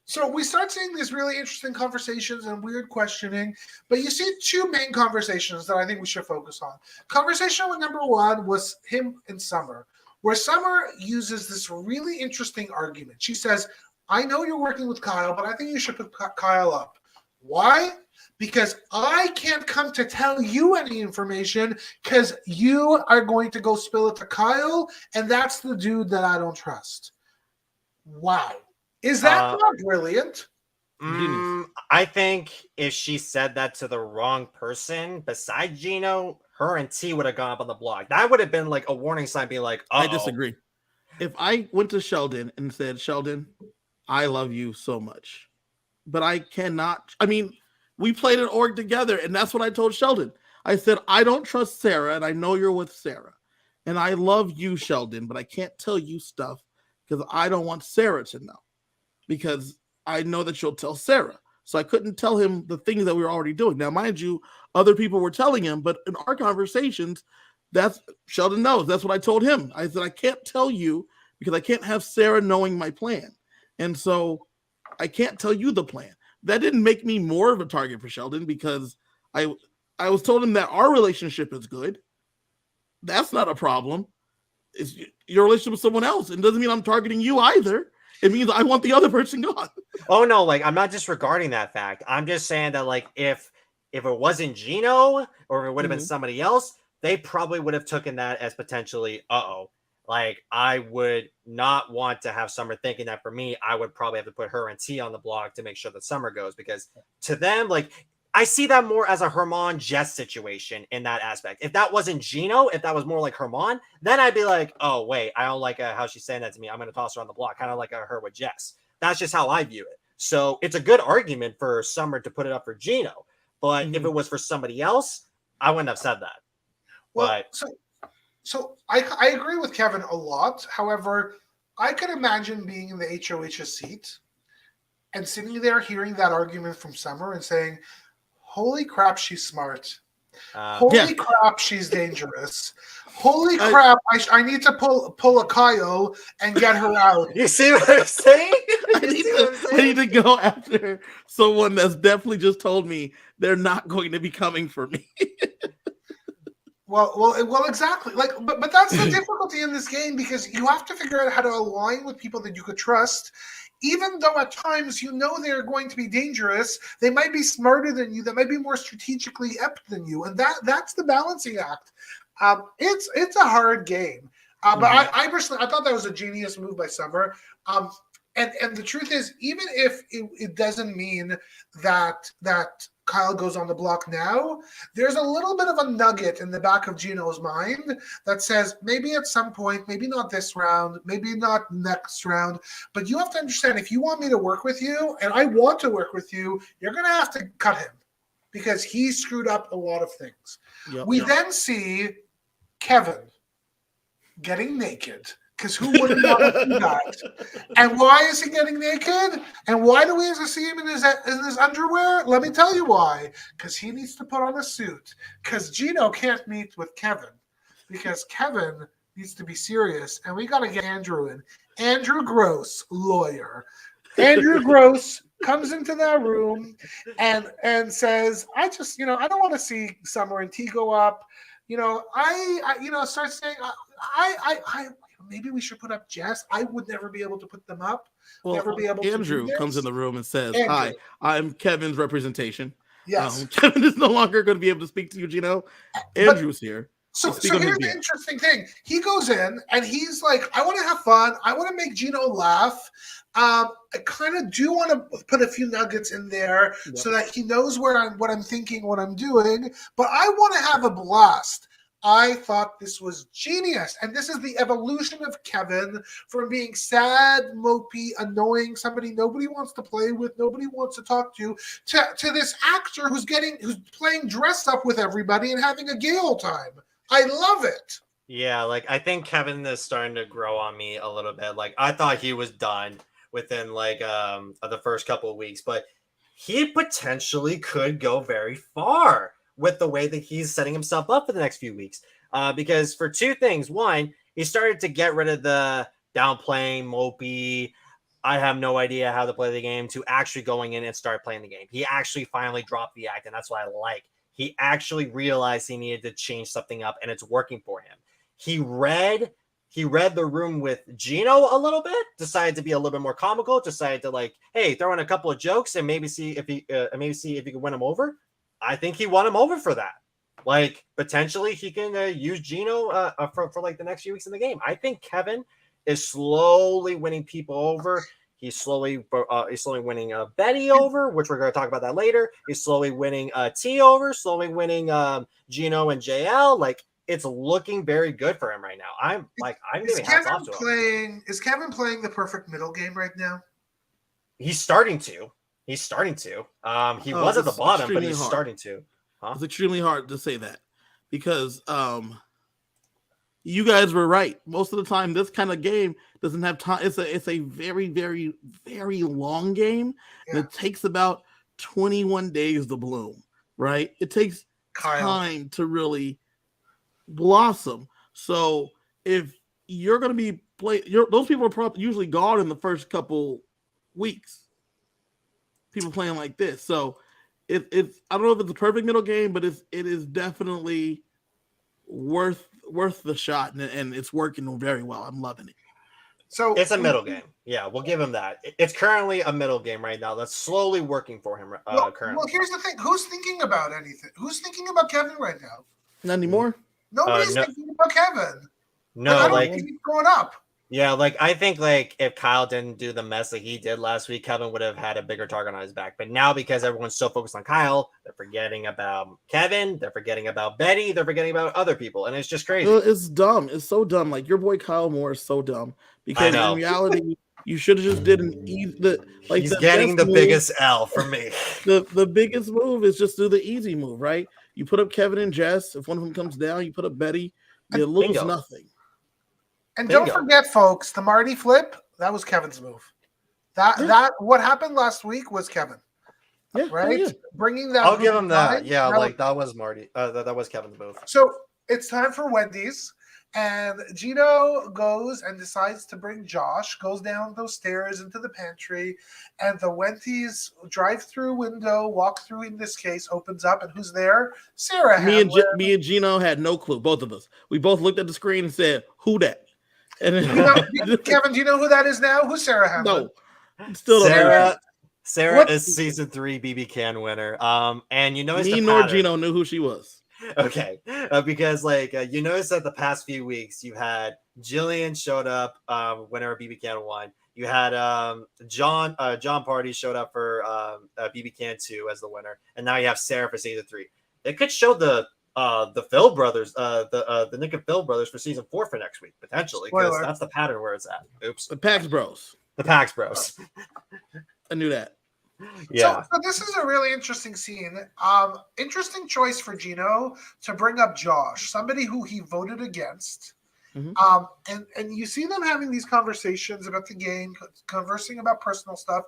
Speaker 1: So we start seeing these really interesting conversations and weird questioning, but you see 2 main conversations that I think we should focus on. Conversation with number 1 was him and Summer, where Summer uses this really interesting argument. She says, I know you're working with Kyle, but I think you should put Kyle up. Why? Because I can't come to tell you any information because you are going to go spill it to Kyle, and that's the dude that I don't trust. Wow. Is that not brilliant?
Speaker 3: I think if she said that to the wrong person, besides Gino, her and T would have gone up on the block. That would have been like a warning sign, being like, uh-oh.
Speaker 2: I disagree. If I went to Sheldon and said, Sheldon, I love you so much, but I cannot. I mean, we played an org together, and that's what I told Sheldon. I said, I don't trust Sarah, and I know you're with Sarah. And I love you, Sheldon, but I can't tell you stuff because I don't want Sarah to know. Because I know that you'll tell Sarah. So I couldn't tell him the things that we were already doing. Now, mind you, other people were telling him, but in our conversations, that's Sheldon knows. That's what I told him. I said, I can't tell you because I can't have Sarah knowing my plan. And so I can't tell you the plan. That didn't make me more of a target for Sheldon because I was told him that our relationship is good. That's not a problem. It's your relationship with someone else. It doesn't mean I'm targeting you either. It means I want the other person gone.
Speaker 3: Oh no, like I'm not disregarding that fact. I'm just saying that like if it wasn't Gino or if it would have been somebody else, they probably would have taken that as potentially like I would not want to have Summer thinking that for me, I would probably have to put her and T on the block to make sure that Summer goes because to them, like I see that more as a Herman Jess situation in that aspect. If that wasn't Gino, if that was more like Herman, then I'd be like, oh, wait, I don't like how she's saying that to me. I'm going to toss her on the block, kind of like her with Jess. That's just how I view it. So it's a good argument for Summer to put it up for Gino. But if it was for somebody else, I wouldn't have said that.
Speaker 1: Well, so I agree with Kevin a lot. However, I could imagine being in the HOH's seat and sitting there hearing that argument from Summer and saying, holy crap, she's smart. Holy crap, she's dangerous. Holy crap, I need to pull a Kyle and get her out.
Speaker 3: You see what I'm saying?
Speaker 2: I need to go after someone that's definitely just told me they're not going to be coming for me.
Speaker 1: Well, exactly. Like, but that's the difficulty in this game, because you have to figure out how to align with people that you could trust. Even though at times you know they're going to be dangerous, they might be smarter than you, they might be more strategically apt than you, and that's the balancing act. It's a hard game, but I personally thought that was a genius move by Summer. And the truth is, even if it doesn't mean that Kyle goes on the block now, there's a little bit of a nugget in the back of Gino's mind that says maybe at some point, maybe not this round, maybe not next round, but you have to understand, if you want me to work with you, and I want to work with you, you're going to have to cut him, because he screwed up a lot of things. We then see Kevin getting naked, because who wouldn't want to do that? And why is he getting naked? And why do we have to see him in his underwear? Let me tell you why. Because he needs to put on a suit. Because Gino can't meet with Kevin. Because Kevin needs to be serious. And we got to get Andrew in. Andrew Gross, lawyer. Andrew Gross comes into that room and says, I just, I don't want to see Summer and T go up. I start saying, maybe we should put up Jess. I would never be able to put them up.
Speaker 2: Well,
Speaker 1: never be able
Speaker 2: Andrew
Speaker 1: to do this.
Speaker 2: comes in the room and says,
Speaker 1: Andrew.
Speaker 2: hi, I'm Kevin's representation.
Speaker 1: Yes.
Speaker 2: Kevin is no longer going to be able to speak to you, Gino. Andrew's here.
Speaker 1: So here's the interesting thing. He goes in and he's like, I want to have fun. I want to make Gino laugh. I kind of do want to put a few nuggets in there so that he knows what I'm thinking, what I'm doing. But I want to have a blast. I thought this was genius. And this is the evolution of Kevin from being sad, mopey, annoying, somebody nobody wants to play with, nobody wants to talk to this actor who's playing dress up with everybody and having a gay old time. I love it.
Speaker 3: Yeah, like I think Kevin is starting to grow on me a little bit. Like I thought he was done within the first couple of weeks, but he potentially could go very far with the way that he's setting himself up for the next few weeks. Because for two things. One, he started to get rid of the downplaying, mopey, I have no idea how to play the game, to actually going in and start playing the game. He actually finally dropped the act, and that's what I like. He actually realized he needed to change something up, and it's working for him. He read the room with Gino a little bit, decided to be a little bit more comical, decided to hey, throw in a couple of jokes and maybe see if he can win him over. I think he won him over for that. Potentially he can use Gino for the next few weeks in the game. I think Kevin is slowly winning people over. He's slowly winning Betty over, which we're going to talk about that later. He's slowly winning T over, slowly winning Gino and JL. It's looking very good for him right now. I'm giving hats off to him.
Speaker 1: Is Kevin playing the perfect middle game right now?
Speaker 3: He's starting to. He was at the bottom, but he's starting to. Huh?
Speaker 2: It's extremely hard to say that because you guys were right. Most of the time, this kind of game doesn't have time. It's a very, very, very long game. Yeah. And it takes about 21 days to bloom, right? It takes time to really blossom. So if you're going to be those people are probably usually gone in the first couple weeks. People playing like this, so it's I don't know if it's a perfect middle game, but it is definitely worth the shot, and it's working very well. I'm loving it.
Speaker 3: So it's a middle game. Yeah, we'll give him that. It's currently a middle game right now. That's slowly working for him. Currently.
Speaker 1: Well, here's the thing: who's thinking about anything? Who's thinking about Kevin right now?
Speaker 2: Not anymore.
Speaker 1: Nobody's thinking about Kevin.
Speaker 3: No,
Speaker 1: I don't think he's growing up.
Speaker 3: Yeah, like I think like if Kyle didn't do the mess that he did last week, Kevin would have had a bigger target on his back. But now because everyone's so focused on Kyle, they're forgetting about Kevin, they're forgetting about Betty, they're forgetting about other people, and it's just crazy.
Speaker 2: It's dumb. It's so dumb. Like your boy Kyle Moore is so dumb because in
Speaker 3: know.
Speaker 2: reality, you should have just did an easy.
Speaker 3: He's getting the biggest L from me.
Speaker 2: The biggest move is just do the easy move, right? You put up Kevin and Jess. If one of them comes down, you put up Betty. You lose
Speaker 3: Bingo.
Speaker 2: nothing.
Speaker 1: And
Speaker 3: Bingo.
Speaker 1: don't forget, folks, the Marty flip, that was Kevin's move. That what happened last week was Kevin.
Speaker 2: Yeah,
Speaker 1: right?
Speaker 2: yeah.
Speaker 1: Bringing that.
Speaker 3: I'll give him that.
Speaker 1: line,
Speaker 3: Yeah, like that was Marty. That was Kevin's move.
Speaker 1: So it's time for Wendy's. And Gino goes and decides to bring Josh, goes down those stairs into the pantry, and the Wendy's drive-through window, walk-through in this case, opens up, and who's there? Sarah.
Speaker 2: Me and Gino had no clue, both of us. We both looked at the screen and said, "Who that?" And then,
Speaker 1: Kevin, do you know who that is now? Who's Sarah Hamlin?
Speaker 2: No, still
Speaker 3: Sarah is season 3 BB Can winner. And you notice
Speaker 2: me nor Gino knew who she was.
Speaker 3: Okay, because like you notice that the past few weeks you had Jillian showed up, winner of BB Can 1. You had John Party showed up for BB Can 2 as the winner, and now you have Sarah for season 3. It could show the Phil brothers, the Nick and Phil brothers for season 4 for next week potentially, because that's the pattern where it's at. Oops,
Speaker 2: the Pax Bros.
Speaker 3: The Pax Bros.
Speaker 2: I knew that.
Speaker 3: Yeah.
Speaker 1: So this is a really interesting scene. Interesting choice for Gino to bring up Josh, somebody who he voted against. Mm-hmm. And you see them having these conversations about the game, conversing about personal stuff.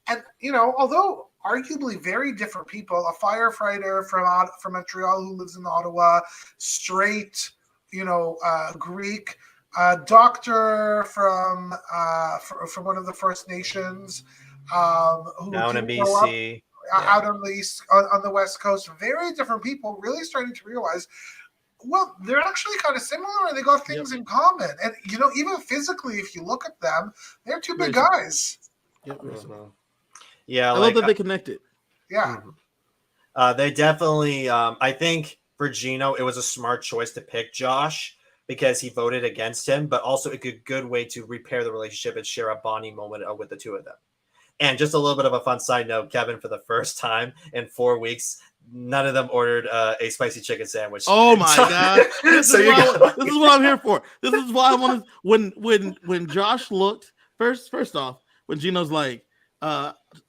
Speaker 1: And, although arguably very different people, a firefighter from Montreal who lives in Ottawa, straight, Greek, doctor from one of the First Nations, who
Speaker 3: down in BC,
Speaker 1: out on the West Coast, very different people, really starting to realize, well, they're actually kind of similar and they got things in common. And even physically, if you look at them, they're two big guys.
Speaker 2: Yep.
Speaker 3: Yeah,
Speaker 2: I love that they connected.
Speaker 1: Yeah.
Speaker 3: They definitely I think for Gino it was a smart choice to pick Josh because he voted against him, but also a good way to repair the relationship and share a bonding moment with the two of them. And just a little bit of a fun side note, Kevin, for the first time in 4 weeks, none of them ordered a spicy chicken sandwich.
Speaker 2: Oh my God. This is what I'm here for. This is why I want to, when Josh looked, first off, when Gino's like,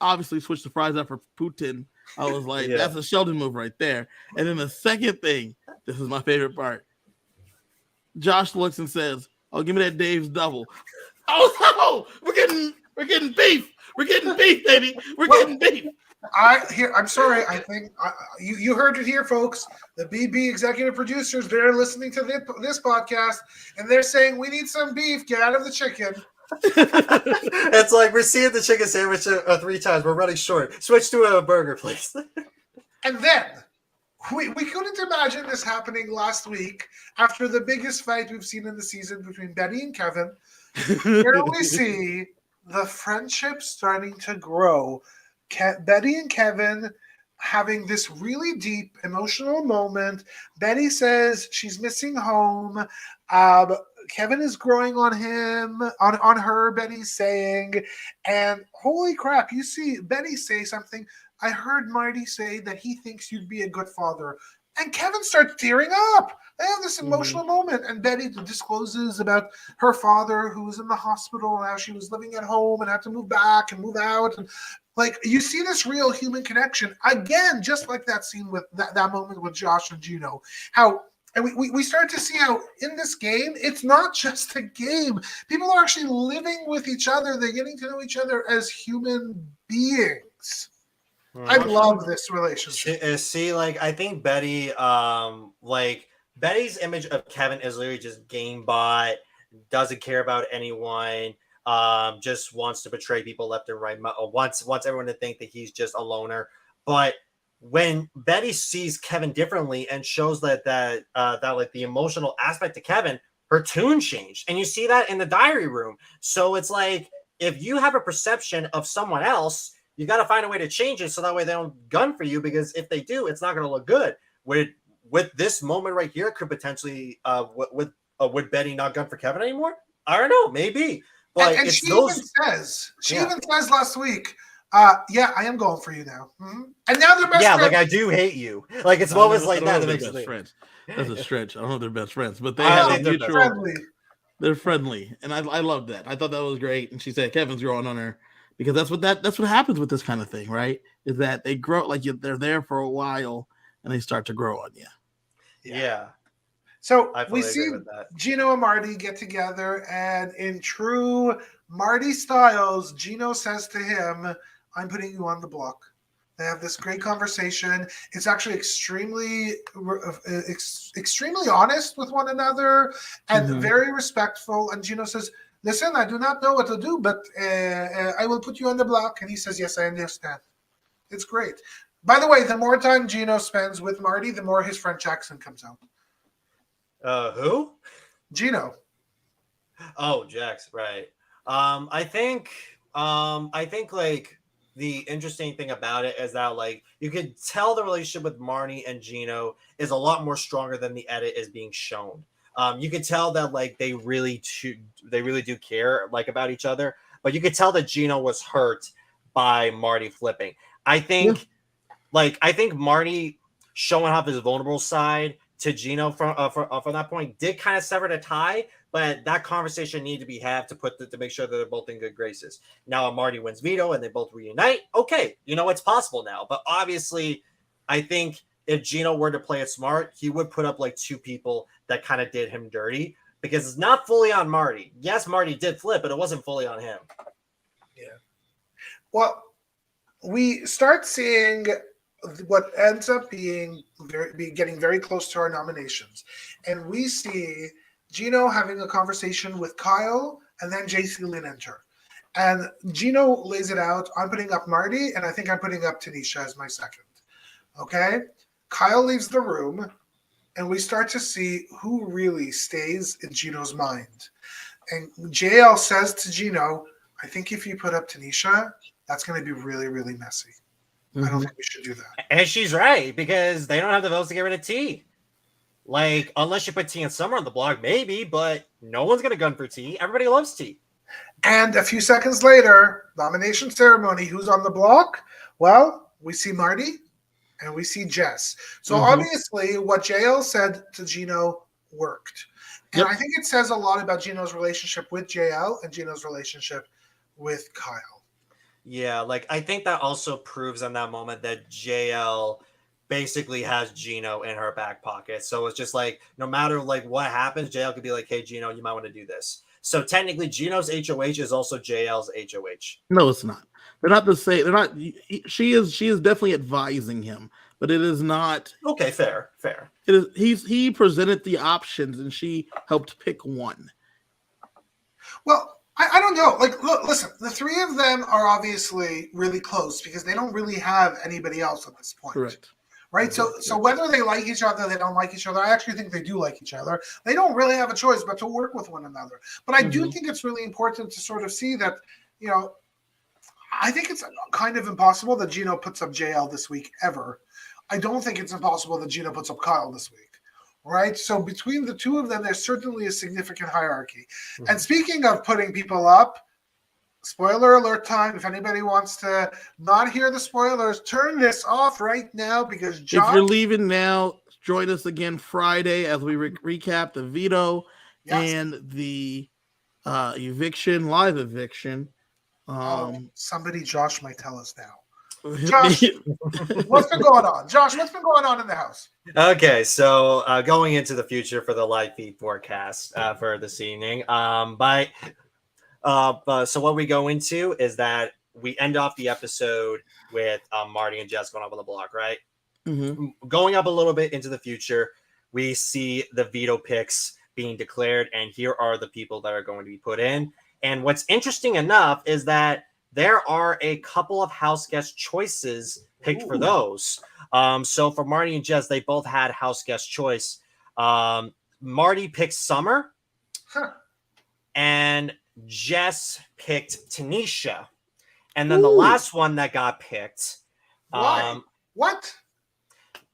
Speaker 2: obviously switched the fries up for Putin, I was like, that's a Sheldon move right there. And then the second thing, this is my favorite part. Josh looks and says, "Oh, give me that Dave's double." Oh no, we're getting beef. We're getting beef, baby. We're getting beef.
Speaker 1: I'm sorry. I think you heard it here, folks. The BB executive producers, they're listening to this podcast, and they're saying we need some beef. Get out of the chicken.
Speaker 3: It's like we're seeing the chicken sandwich 3 times. We're running short. Switch to a burger, please.
Speaker 1: And then we couldn't imagine this happening last week after the biggest fight we've seen in the season between Betty and Kevin. Here we see the friendship starting to grow. Betty and Kevin having this really deep emotional moment. Betty says she's missing home. Kevin is growing on him, on her, Betty's saying. And holy crap, you see Betty say something. I heard Marty say that he thinks you'd be a good father. And Kevin starts tearing up. They have this emotional moment. And Betty discloses about her father who was in the hospital and how she was living at home and had to move back and move out. And like, you see this real human connection. Again, just like that scene with that moment with Josh and Gino. And we start to see how in this game, it's not just a game. People are actually living with each other. They're getting to know each other as human beings. I love this relationship.
Speaker 3: See, like, I think Betty, Betty's image of Kevin is literally just game bot, doesn't care about anyone, just wants to betray people left and right, wants everyone to think that he's just a loner. But when Betty sees Kevin differently and shows that like the emotional aspect to Kevin, her tune changed. And you see that in the diary room. So it's like, if you have a perception of someone else, you got to find a way to change it so that way they don't gun for you, because if they do, it's not going to look good. With this moment right here, could potentially would Betty not gun for Kevin anymore? I don't know, maybe. But
Speaker 1: And
Speaker 3: it's
Speaker 1: she
Speaker 3: those.
Speaker 1: even says last week, yeah, I am going for you now. And now they're best
Speaker 3: Yeah,
Speaker 1: friends.
Speaker 3: like I do hate you. Like it's
Speaker 2: I don't
Speaker 3: moments
Speaker 2: know- I
Speaker 3: like
Speaker 2: don't
Speaker 3: that
Speaker 2: know
Speaker 3: that
Speaker 2: if
Speaker 3: makes
Speaker 2: they're
Speaker 3: it
Speaker 2: best
Speaker 3: think.
Speaker 2: friends. That's a stretch. I don't know if they're best friends, but they
Speaker 3: I
Speaker 2: have a
Speaker 3: think they're best
Speaker 2: mutual.
Speaker 1: Friendly.
Speaker 2: They're friendly, and I love that. I thought that was great. And she said Kevin's growing on her because that's what happens with this kind of thing, right? Is that they grow like they're there for a while and they start to grow on you.
Speaker 3: Yeah.
Speaker 1: So
Speaker 3: I
Speaker 1: we
Speaker 3: fully
Speaker 1: see
Speaker 3: agree with that.
Speaker 1: Gino and Marty get together, and in true Marty styles, Gino says to him, I'm putting you on the block. They have this great conversation. It's actually extremely honest with one another and very respectful. And Gino says, listen, I do not know what to do, but I will put you on the block. And he says, yes, I understand. It's great. By the way, the more time Gino spends with Marty, the more his French accent comes out.
Speaker 3: Who?
Speaker 1: Gino.
Speaker 3: Oh, Jax, right. I think like the interesting thing about it is that like you could tell the relationship with Marty and Gino is a lot more stronger than the edit is being shown. You could tell that like they really do care like about each other, but you could tell that Gino was hurt by Marty flipping. I think Marty showing off his vulnerable side to Gino from that point did kind of sever the tie, but that conversation needed to be had to make sure that they're both in good graces. Now Marty wins veto and they both reunite. Okay, it's possible now. But obviously, I think if Gino were to play it smart, he would put up like two people that kind of did him dirty because it's not fully on Marty. Yes, Marty did flip, but it wasn't fully on him.
Speaker 1: Yeah. Well, we start seeing what ends up being getting very close to our nominations. And we see Gino having a conversation with Kyle and then JC Lynn enter. And Gino lays it out. I'm putting up Marty, and I think I'm putting up Tanisha as my second. Okay? Kyle leaves the room, and we start to see who really stays in Gino's mind. And JL says to Gino, I think if you put up Tanisha, that's going to be really, really messy. I don't think we should do that.
Speaker 3: And she's right, because they don't have the votes to get rid of T. Like, unless you put T and Summer on the block, maybe, but no one's going to gun for T. Everybody loves T.
Speaker 1: And a few seconds later, nomination ceremony, who's on the block? Well, we see Marty and we see Jess. So obviously what JL said to Gino worked. And I think it says a lot about Gino's relationship with JL and Gino's relationship with Kyle.
Speaker 3: Yeah, like I think that also proves in that moment that JL basically has Gino in her back pocket. So it's just like no matter like what happens, JL could be like, hey Gino, you might want to do this. So technically Gino's HOH is also JL's HOH.
Speaker 2: No, it's not. They're not the same. They're not. She is definitely advising him, but it is not.
Speaker 3: Okay, fair.
Speaker 2: It is. He presented the options and she helped pick one.
Speaker 1: Well, I don't know. Like, look, listen, the three of them are obviously really close because they don't really have anybody else at this point.
Speaker 2: Correct.
Speaker 1: Right? So whether they like each other, they don't like each other, I actually think they do like each other. They don't really have a choice but to work with one another. But I do think it's really important to sort of see that, I think it's kind of impossible that Gino puts up JL this week ever. I don't think it's impossible that Gino puts up Kyle this week. Right? So between the two of them, there's certainly a significant hierarchy. And speaking of putting people up, spoiler alert time. If anybody wants to not hear the spoilers, turn this off right now because Josh...
Speaker 2: If you're leaving now, join us again Friday as we recap the veto and the eviction, live eviction.
Speaker 1: Somebody Josh might tell us now. Josh, what's been going on? Josh, what's been going on in the house?
Speaker 3: Okay, so going into the future for the live feed forecast for this evening. So what we go into is that we end off the episode with Marty and Jess going up on the block, right? Going up a little bit into the future, we see the veto picks being declared, and here are the people that are going to be put in. And what's interesting enough is that there are a couple of house guest choices picked for those. So for Marty and Jess, they both had house guest choice. Marty picked Summer, and Jess picked Tanisha. And then the last one that got picked.
Speaker 1: Why? What?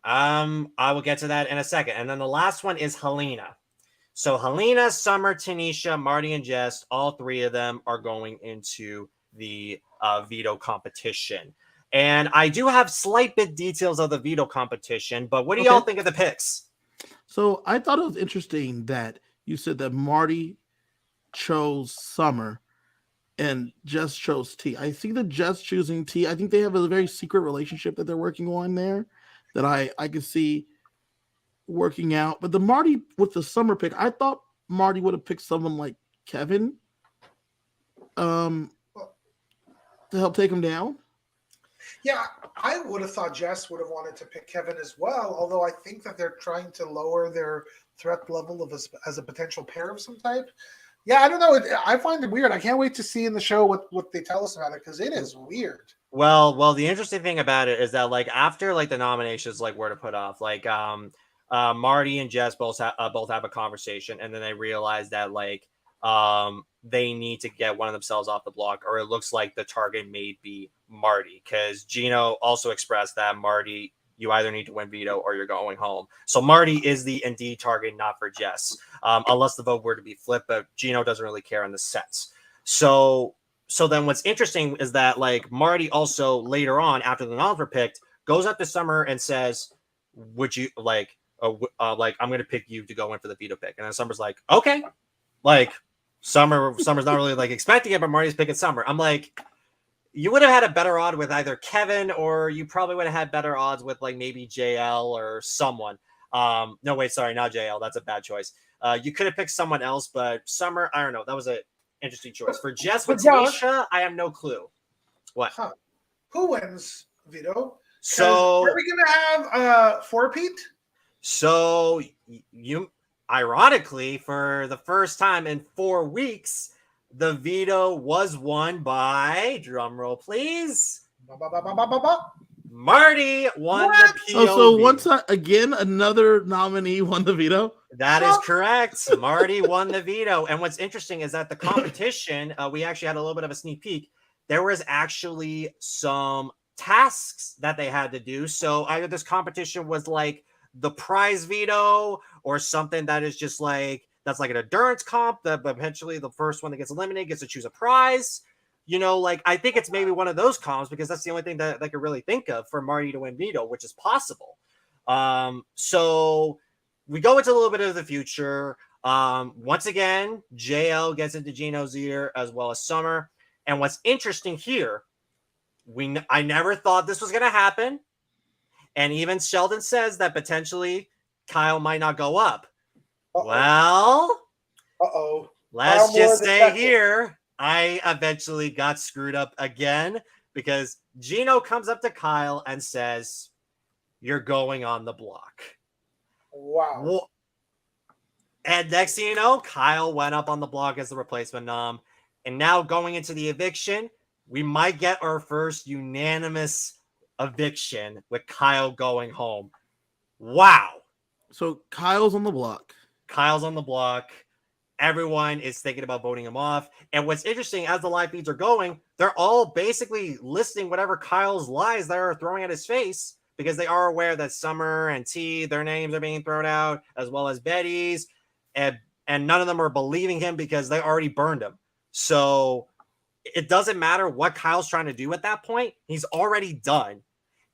Speaker 3: I will get to that in a second. And then the last one is Helena. So Helena, Summer, Tanisha, Marty, and Jess, all three of them are going into the veto competition. And I do have slight bit details of the veto competition, but what do y'all think of the picks?
Speaker 2: So I thought it was interesting that you said that Marty chose Summer and Jess chose T. I see that Jess choosing T. I think they have a very secret relationship that they're working on there that I could see working out. But the Marty with the Summer pick, I thought Marty would have picked someone like Kevin to help take him down.
Speaker 1: Yeah, I would have thought Jess would have wanted to pick Kevin as well, although I think that they're trying to lower their threat level of as a potential pair of some type. Yeah, I don't know. I find it weird. I can't wait to see in the show what they tell us about it, because it is weird.
Speaker 3: Well, the interesting thing about it is that, like, after like the nominations like were to put off, like Marty and Jess both have a conversation, and then they realize that like they need to get one of themselves off the block, or it looks like the target may be Marty, because Gino also expressed that Marty, you either need to win veto or you're going home. So Marty is the indeed target, not for Jess, unless the vote were to be flipped. But Gino doesn't really care in the sets. So then what's interesting is that like Marty also later on, after the noms were picked, goes up to Summer and says, would you like I'm going to pick you to go in for the veto pick? And then Summer's like, okay. Like Summer's not really like expecting it, but Marty's picking Summer. I'm like, you would have had a better odd with either Kevin, or you probably would have had better odds with like maybe JL or someone. No, wait, sorry, not JL. That's a bad choice. You could have picked someone else, but Summer, I don't know. That was an interesting choice. For Jess with Tanisha, I have no clue. What?
Speaker 1: Huh. Who wins veto?
Speaker 3: So
Speaker 1: are we gonna have four-peat?
Speaker 3: So you, ironically, for the first time in 4 weeks, the veto was won by, drumroll please, Marty won the POV.
Speaker 2: Oh, so once again, another nominee won the veto?
Speaker 3: That is correct. Marty won the veto. And what's interesting is that the competition, we actually had a little bit of a sneak peek. There was actually some tasks that they had to do. So either this competition was like the prize veto, or something that is just like, that's like an endurance comp that eventually the first one that gets eliminated gets to choose a prize. You know, like I think it's maybe one of those comps, because that's the only thing that I could really think of for Marty to win veto, which is possible. So we go into a little bit of the future. Once again, JL gets into Gino's ear as well as Summer. And what's interesting here, I never thought this was going to happen. And even Sheldon says that potentially Kyle might not go up. Well, let's just say here, I eventually got screwed up again, because Gino comes up to Kyle and says, you're going on the block.
Speaker 1: Wow.
Speaker 3: And next thing you know, Kyle went up on the block as the replacement nom. And now going into the eviction, we might get our first unanimous eviction with Kyle going home. Wow.
Speaker 2: So Kyle's on the block.
Speaker 3: Kyle's on the block. Everyone is thinking about voting him off. And what's interesting, as the live feeds are going, they're all basically listing whatever Kyle's lies they're throwing at his face, because they are aware that Summer and T, their names are being thrown out, as well as Betty's. And none of them are believing him because they already burned him. So it doesn't matter what Kyle's trying to do at that point. He's already done.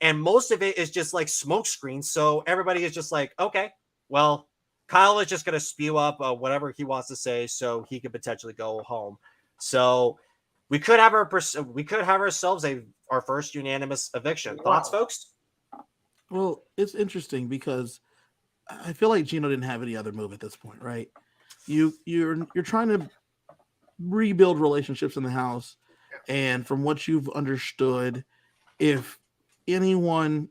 Speaker 3: And most of it is just like smoke screens. So everybody is just like, okay, well, Kyle is just going to spew up whatever he wants to say, so he could potentially go home. So we could have ourselves our first unanimous eviction. Wow. Thoughts, folks?
Speaker 2: Well, it's interesting because I feel like Gino didn't have any other move at this point, right? You're trying to rebuild relationships in the house, and from what you've understood, if anyone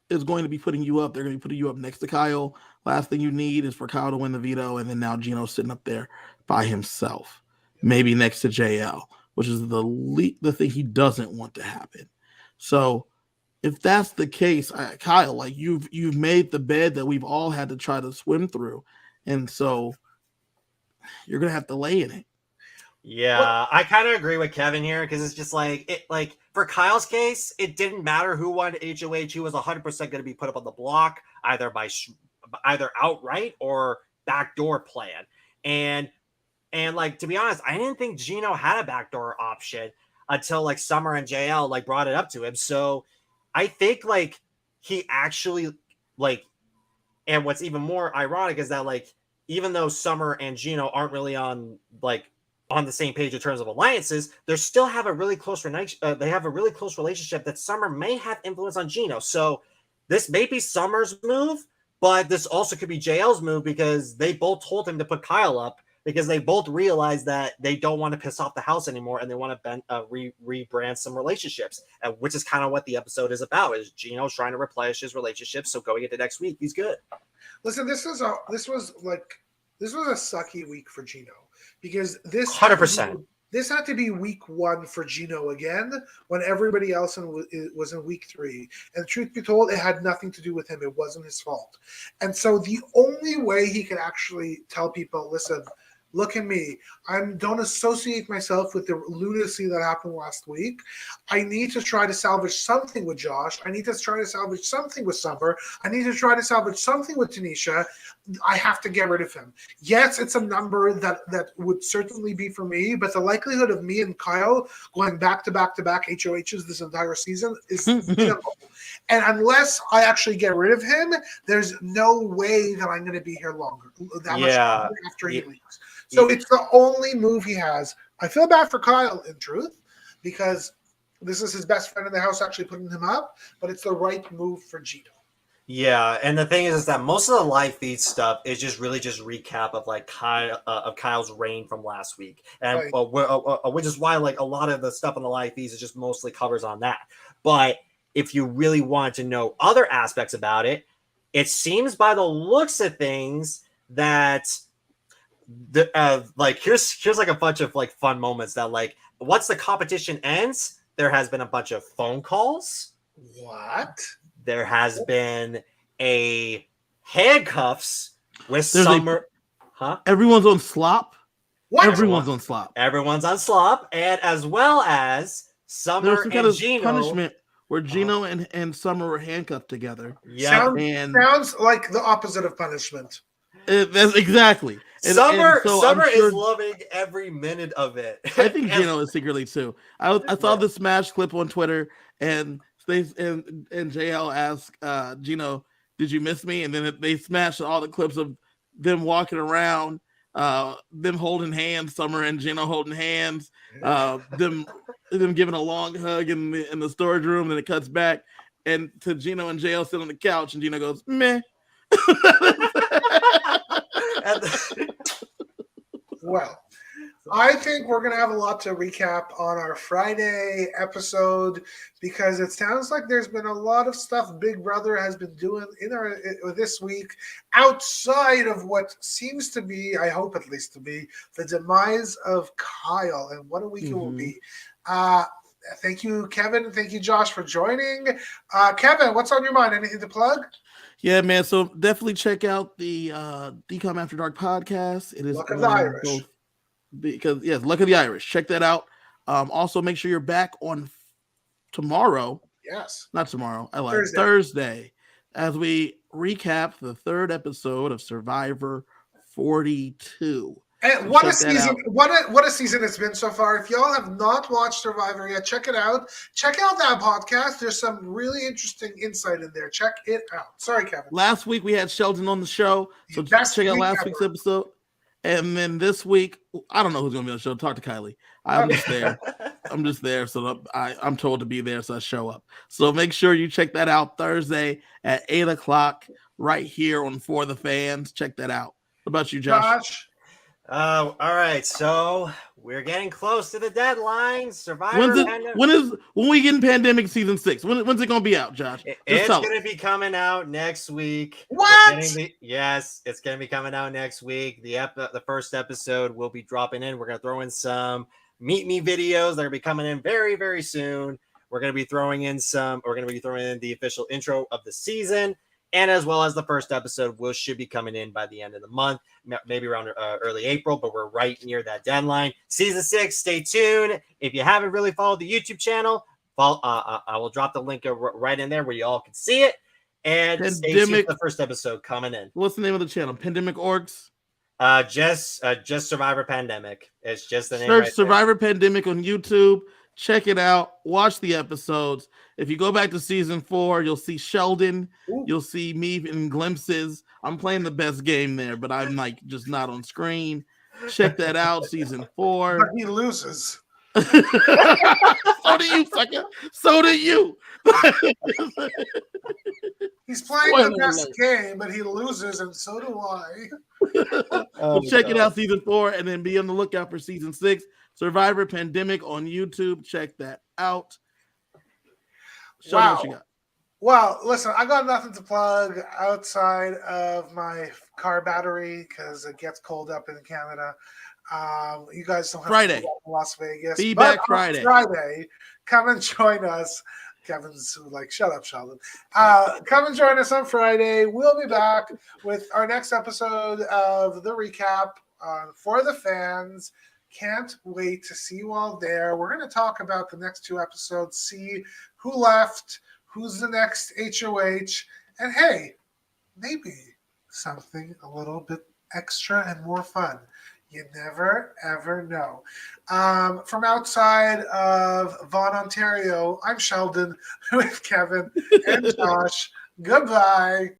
Speaker 2: is going to be putting you up, they're going to be putting you up next to Kyle. Last thing you need is for Kyle to win the veto, and then now Gino's sitting up there by himself, maybe next to JL, which is the thing he doesn't want to happen. So if that's the case, Kyle, like you've made the bed that we've all had to try to swim through, and so you're gonna have to lay in it.
Speaker 3: Yeah, I kind of agree with Kevin here, because it's just like for Kyle's case, it didn't matter who won HOH. He was 100% going to be put up on the block, either by either outright or backdoor plan. And like, to be honest, I didn't think Gino had a backdoor option until like Summer and JL like brought it up to him. So I think like he actually like, and what's even more ironic is that like, even though Summer and Gino aren't really on the same page in terms of alliances, they still have a really close they have a really close relationship that Summer may have influence on Gino. So this may be Summer's move, but this also could be JL's move, because they both told him to put Kyle up, because they both realize that they don't want to piss off the house anymore, and they want to rebrand some relationships, which is kind of what the episode is about. Is Gino's trying to replenish his relationships, so going into next week, he's good.
Speaker 1: Listen, this was a sucky week for Gino, because this
Speaker 3: 100%.
Speaker 1: This had to be week 1 for Gino again, when everybody else was in week 3. And truth be told, it had nothing to do with him. It wasn't his fault. And so the only way he could actually tell people, listen, look at me. I don't associate myself with the lunacy that happened last week. I need to try to salvage something with Josh. I need to try to salvage something with Summer. I need to try to salvage something with Tanisha. I have to get rid of him. Yes, it's a number that would certainly be for me, but the likelihood of me and Kyle going back to back HOHs this entire season is minimal. And unless I actually get rid of him, there's no way that I'm going to be here longer. That much longer after he leaves. So it's the only move he has. I feel bad for Kyle, in truth, because this is his best friend in the house actually putting him up, but it's the right move for Gino.
Speaker 3: Yeah, and the thing is that most of the live feed stuff is just really just recap of like Kyle's reign from last week, and which is why like a lot of the stuff on the live feeds is just mostly covers on that. But if you really want to know other aspects about it, it seems by the looks of things that like here's like a bunch of like fun moments that like once the competition ends, there has been a bunch of phone calls.
Speaker 1: What?
Speaker 3: There has been a handcuffs with Summer.
Speaker 2: Everyone's on slop.
Speaker 1: What?
Speaker 2: Everyone's on slop.
Speaker 3: Everyone's on slop, and as well as Summer
Speaker 2: There's some kind of
Speaker 3: Gino.
Speaker 2: punishment where Gino and Summer were handcuffed together.
Speaker 3: Yeah,
Speaker 1: sounds like the opposite of punishment.
Speaker 2: That's exactly.
Speaker 3: Summer is loving every minute of it.
Speaker 2: I think Gino is secretly too. I saw the Smash clip on Twitter, and JL asked Gino, "Did you miss me?" And then they smashed all the clips of them walking around, them holding hands, Summer and Gino holding hands, them giving a long hug in the storage room. Then it cuts back and to Gino and JL sitting on the couch, and Gino goes, "Meh."
Speaker 1: Well, I think we're going to have a lot to recap on our Friday episode, because it sounds like there's been a lot of stuff Big Brother has been doing this week outside of what seems to be, I hope at least to be, the demise of Kyle, and what a week it will be. Thank you, Kevin. Thank you, Josh, for joining. Kevin, what's on your mind? Anything to plug?
Speaker 2: Yeah, man. So definitely check out the Decom After Dark podcast. It is
Speaker 1: Luck of the Irish.
Speaker 2: Luck of the Irish. Check that out. Also, make sure you're back on tomorrow.
Speaker 1: Yes.
Speaker 2: Not tomorrow. I lied. Thursday, as we recap the 3rd episode of Survivor 42.
Speaker 1: And what a season! What a season it's been so far. If y'all have not watched Survivor yet, check it out. Check out that podcast. There's some really interesting insight in there. Check it out. Sorry, Kevin.
Speaker 2: Last week we had Sheldon on the show, so check out last week's episode. And then this week, I don't know who's going to be on the show. Talk to Kylie. I'm just there. I'm just there, so I'm told to be there, so I show up. So make sure you check that out Thursday at 8:00 right here on For the Fans. Check that out. What about you, Josh?
Speaker 3: All right, so we're getting close to the deadline. Survivor.
Speaker 2: When we get in Pandemic Season 6? When's it gonna be out, Josh?
Speaker 3: It's gonna be coming out next week.
Speaker 1: What?
Speaker 3: Yes, it's gonna be coming out next week. The first episode will be dropping in. We're gonna throw in some Meet Me videos that are gonna be coming in very, very soon. We're gonna be throwing in the official intro of the season. And as well as the first episode should be coming in by the end of the month, maybe around early April, but we're right near that deadline. Season 6, stay tuned. If you haven't really followed the YouTube channel, I will drop the link right in there where you all can see it. And stay tuned
Speaker 2: Pandemic.
Speaker 3: for the first episode coming in.
Speaker 2: What's the name of the channel? Pandemic Orcs.
Speaker 3: Just Survivor Pandemic. It's just the name.
Speaker 2: Search
Speaker 3: right
Speaker 2: Survivor Pandemic on YouTube. Check it out. Watch the episodes. If you go back to season 4, you'll see Sheldon.
Speaker 1: Ooh.
Speaker 2: You'll see me in glimpses. I'm playing the best game there, but I'm like just not on screen. Check that out. Season 4.
Speaker 1: But he loses.
Speaker 2: So do you, sucker. So do you.
Speaker 1: He's playing
Speaker 2: Spoiler
Speaker 1: the best
Speaker 2: alert.
Speaker 1: game, but he loses, and so do I.
Speaker 3: Oh,
Speaker 2: Check it out, season 4, and then be on the lookout for season 6. Survivor Pandemic on YouTube. Check that out. Sheldon,
Speaker 1: Wow.
Speaker 2: what you got?
Speaker 1: Well, listen, I got nothing to plug outside of my car battery because it gets cold up in Canada. You guys don't have
Speaker 2: Friday.
Speaker 1: to go to Las Vegas.
Speaker 2: Feedback
Speaker 1: but
Speaker 2: Friday.
Speaker 1: Friday, come and join us. Kevin's like, shut up, Sheldon. Come and join us on Friday. We'll be back with our next episode of the recap for the fans. Can't wait to see you all there. We're going to talk about the next 2 episodes, see who left, who's the next HOH, and hey, maybe something a little bit extra and more fun. You never, ever know. From outside of Vaughan, Ontario, I'm Sheldon with Kevin and Josh. Goodbye.